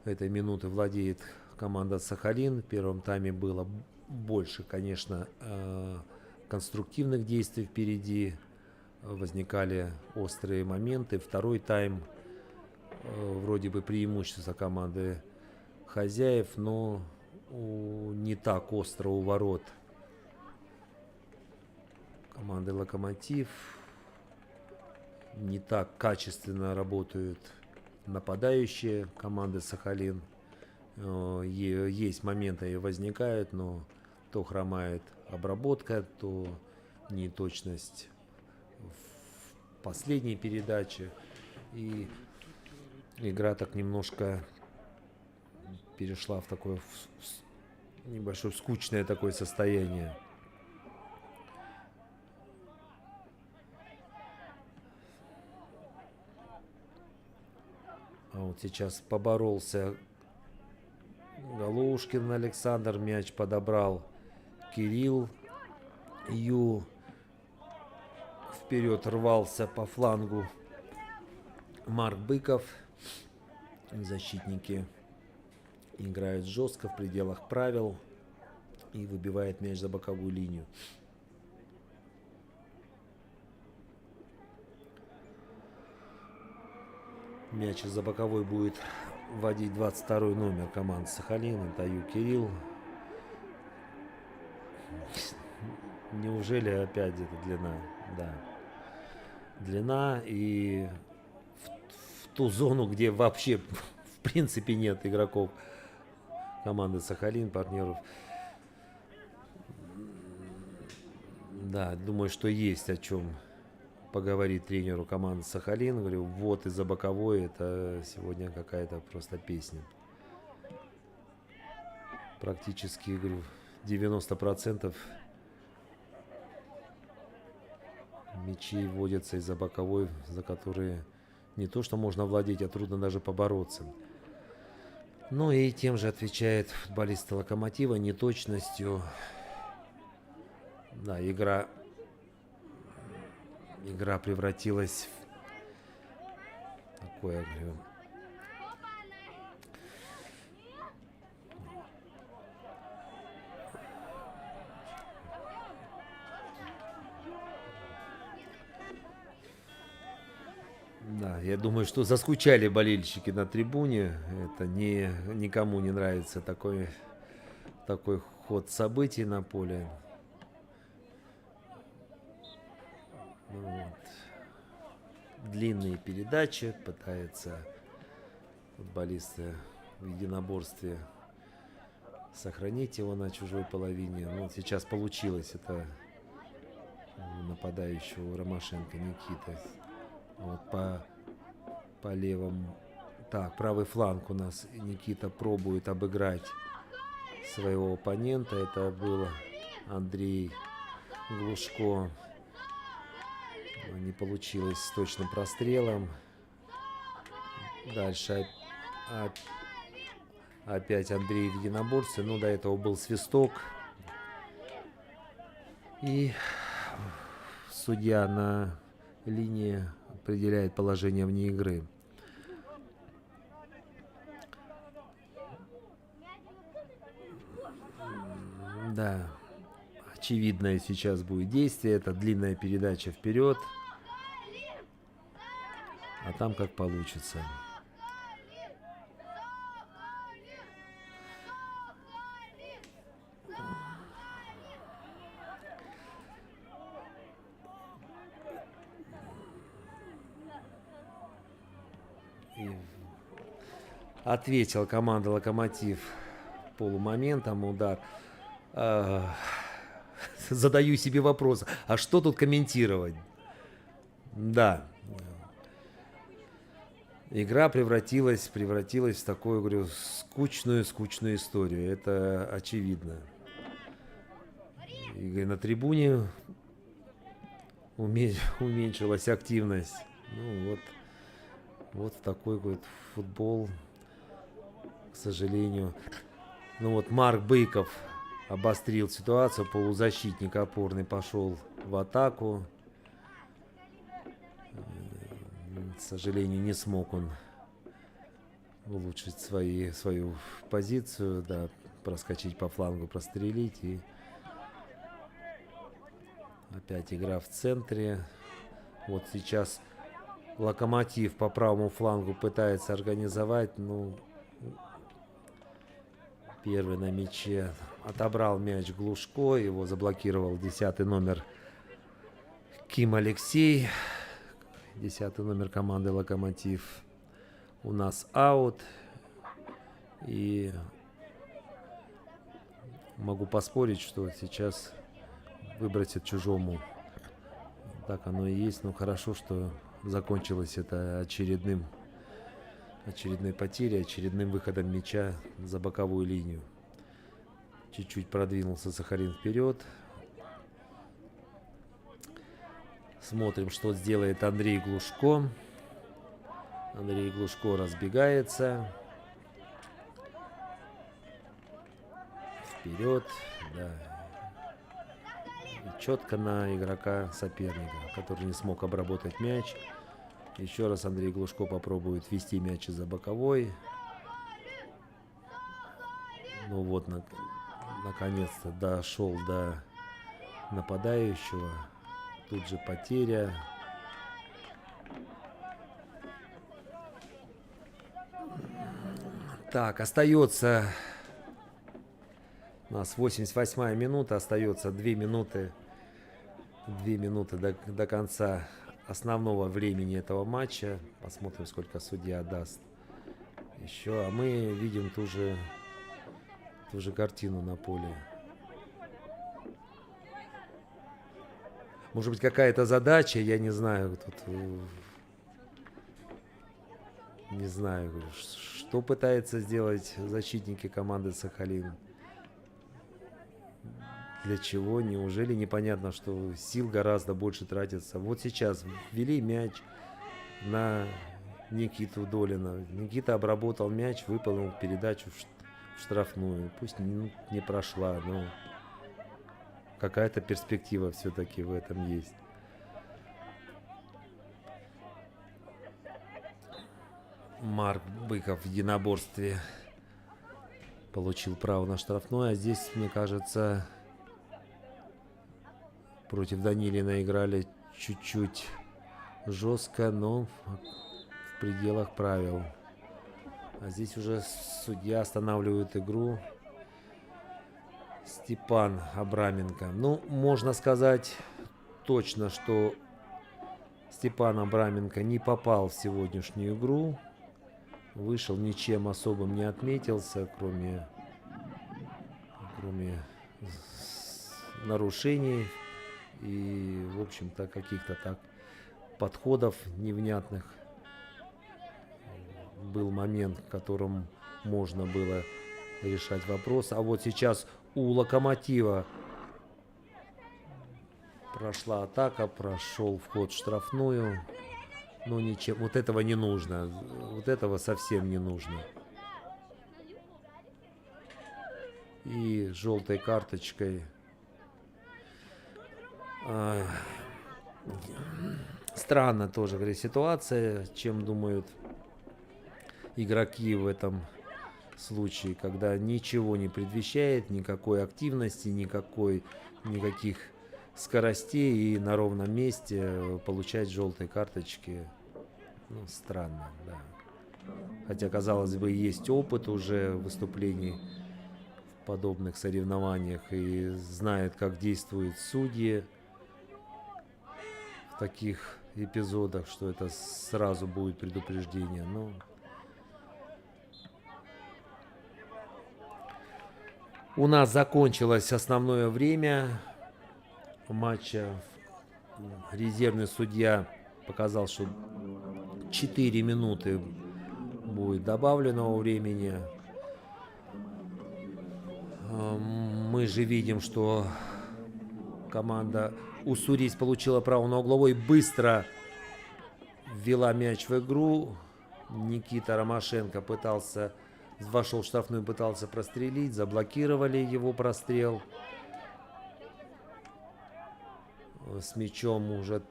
этой минуты владеет команда Сахалин. В первом тайме было больше, конечно, конструктивных действий впереди. Возникали острые моменты. Второй тайм вроде бы преимущество команды хозяев, но не так остро у ворот команды Локомотив. Не так качественно работают нападающие команды Сахалин. Есть моменты и возникают, но то хромает обработка, то неточность в последней передаче. И игра так немножко перешла в такое небольшое скучное такое состояние. А вот сейчас поборолся Галушкин Александр, мяч подобрал Кирилл Ю. Вперед рвался по флангу Марк Быков. Защитники играют жестко в пределах правил и выбивает мяч за боковую линию. Мяч из-за боковой будет вводить 22-й номер команды Сахалин. Это Ю Кирилл. Неужели опять где-то длина? Да. Длина и в ту зону, где вообще в принципе нет игроков команды Сахалин, партнеров. Да, думаю, что есть о чем поговорить тренеру команды Сахалин. Говорю, вот из-за боковой это сегодня какая-то просто песня. Практически, говорю, 90% мячи вводятся из-за боковой, за которые не то что можно владеть, а трудно даже побороться. Ну и тем же отвечает футболисты Локомотива, неточностью. Да, игра превратилась в такое, говорю, да, я думаю, что заскучали болельщики на трибуне. Это никому не нравится такой ход событий на поле. Вот. Длинные передачи, пытаются футболисты в единоборстве сохранить его на чужой половине. Ну, сейчас получилось это у нападающего Ромашенко Никита. Вот по левому. Так, правый фланг у нас Никита пробует обыграть своего оппонента. Это был Андрей Глушко. Не получилось с точным прострелом. Дальше опять Андрей в единоборстве. Ну, до этого был свисток. И судья на линии определяет положение вне игры. Да, очевидное сейчас будет действие. Это длинная передача вперед. А там как получится. И ответил команда «Локомотив» полумоментом удар. Задаю себе вопрос, а что тут комментировать? Да, игра превратилась в такую, говорю, скучную историю. Это очевидно. И на трибуне уменьшилась активность. Ну вот такой вот футбол, к сожалению. Ну вот Марк Быков обострил ситуацию. Полузащитник опорный пошел в атаку. К сожалению, не смог он улучшить свою позицию, да, проскочить по флангу, прострелить. И опять игра в центре. Вот сейчас Локомотив по правому флангу пытается организовать. Ну, первый на мяче. Отобрал мяч Глушко. Его заблокировал 10-й номер Ким Алексей. 10-й номер команды «Локомотив». У нас аут. И могу поспорить, что сейчас выбросят чужому. Так оно и есть. Но хорошо, что закончилось это очередной потерей, очередным выходом мяча за боковую линию. Чуть-чуть продвинулся Сахалин вперед. Смотрим, что сделает Андрей Глушко. Андрей Глушко разбегается. Вперед. Да. И четко на игрока соперника, который не смог обработать мяч. Еще раз Андрей Глушко попробует ввести мяч из-за боковой. Ну вот, наконец-то дошел до нападающего. Тут же потеря. Так, остается у нас 88-я минута. Остается 2 минуты. 2 минуты до конца основного времени этого матча. Посмотрим, сколько судья даст еще. А мы видим ту же картину на поле. Может быть, какая-то задача, я не знаю, не знаю, что пытаются сделать защитники команды Сахалин. Для чего? Неужели непонятно, что сил гораздо больше тратится? Вот сейчас ввели мяч на Никиту Долина. Никита обработал мяч, выполнил передачу в штрафную. Пусть не прошла, но какая-то перспектива все-таки в этом есть. Марк Быков в единоборстве получил право на штрафной. А здесь, мне кажется, против Данилина играли чуть-чуть жестко, но в пределах правил. А здесь уже судья останавливает игру. Степан Абраменко. Ну, можно сказать точно, что Степан Абраменко не попал в сегодняшнюю игру. Вышел, ничем особым не отметился, кроме нарушений и, в общем-то, каких-то так подходов невнятных. Был момент, в котором можно было решать вопрос. А вот сейчас у Локомотива прошла атака, прошел вход в штрафную. Ну ничем, вот этого не нужно. Вот этого совсем не нужно. И желтой карточкой странно тоже, говорю, ситуация, чем думают игроки в этом случаи, когда ничего не предвещает, никакой активности, никаких скоростей, и на ровном месте получать желтые карточки. Ну, странно, да. Хотя, казалось бы, есть опыт уже выступлений в подобных соревнованиях и знают, как действуют судьи в таких эпизодах, что это сразу будет предупреждение. Но у нас закончилось основное время матча. Резервный судья показал, что 4 минуты будет добавленного времени. Мы же видим, что команда Уссурийск получила право на угловой, быстро ввела мяч в игру. Никита Ромашенко вошел в штрафную, пытался прострелить, заблокировали его прострел. С мячом уже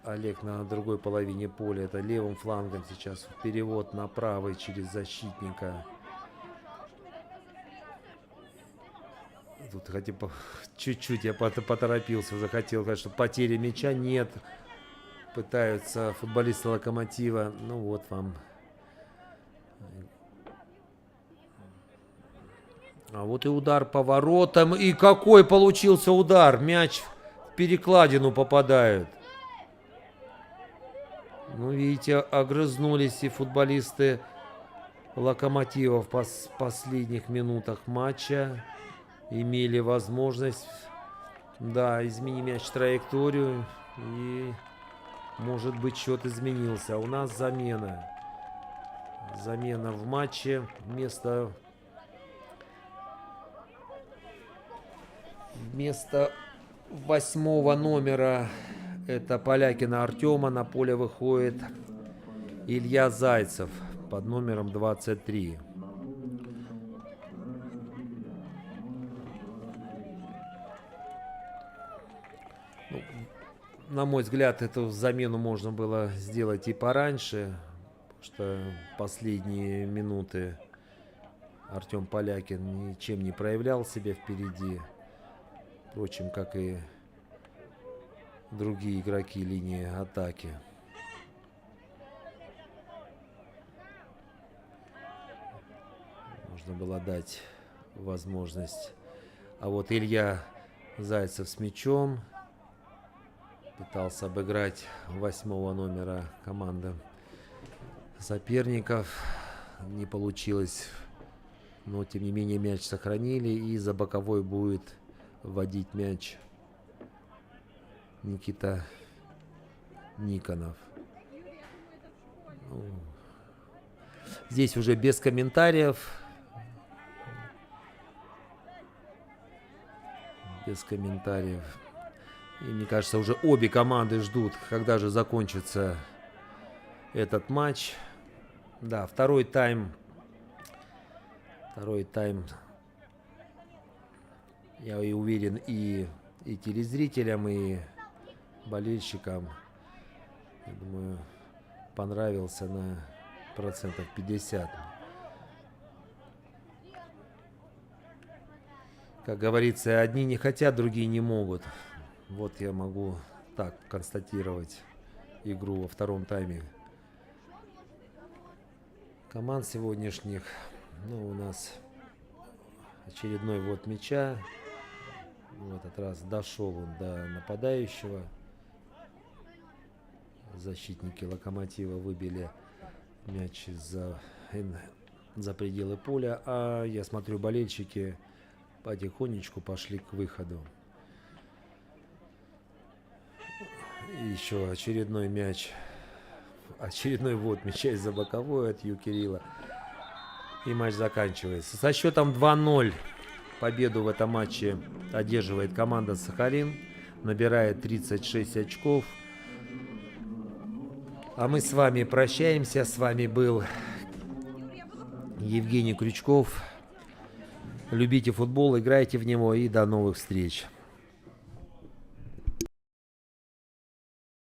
Олег на другой половине поля. Это левым флангом сейчас перевод на правый через защитника. Тут чуть-чуть я поторопился, уже хотел сказать, что потери мяча нет. Пытаются футболисты Локомотива. Ну вот вам. А вот и удар по воротам. И какой получился удар. Мяч в перекладину попадает. Ну, видите, огрызнулись и футболисты Локомотива в последних минутах матча. Имели возможность, да, изменить мяч траекторию. И, может быть, счет изменился. А у нас замена. Замена в матче. Вместо 8-го номера, это Полякина Артема, на поле выходит Илья Зайцев под номером 23. Ну, на мой взгляд, эту замену можно было сделать и пораньше, потому что последние минуты Артем Полякин ничем не проявлял себя впереди. Впрочем, как и другие игроки линии атаки. Можно было дать возможность. А вот Илья Зайцев с мячом пытался обыграть 8-го номера команды соперников. Не получилось. Но, тем не менее, мяч сохранили. И за боковой будет вводить мяч Никита Никонов. Ну, здесь уже без комментариев. Без комментариев. И мне кажется, уже обе команды ждут, когда же закончится этот матч. Да, второй тайм. Я и уверен, и телезрителям, и болельщикам, я думаю, понравился на 50%. Как говорится, одни не хотят, другие не могут. Вот я могу так констатировать игру во втором тайме команд сегодняшних. Ну, у нас очередной ввод мяча. В этот раз дошел он до нападающего. Защитники Локомотива выбили мяч за пределы поля. А я смотрю, болельщики потихонечку пошли к выходу. И еще очередной мяч. Очередной ввод мяча из-за боковой от Кирилла. И матч заканчивается. Со счетом 2-0 победу в этом матче одерживает команда Сахалин. Набирает 36 очков. А мы с вами прощаемся. С вами был Евгений Крючков. Любите футбол, играйте в него и до новых встреч.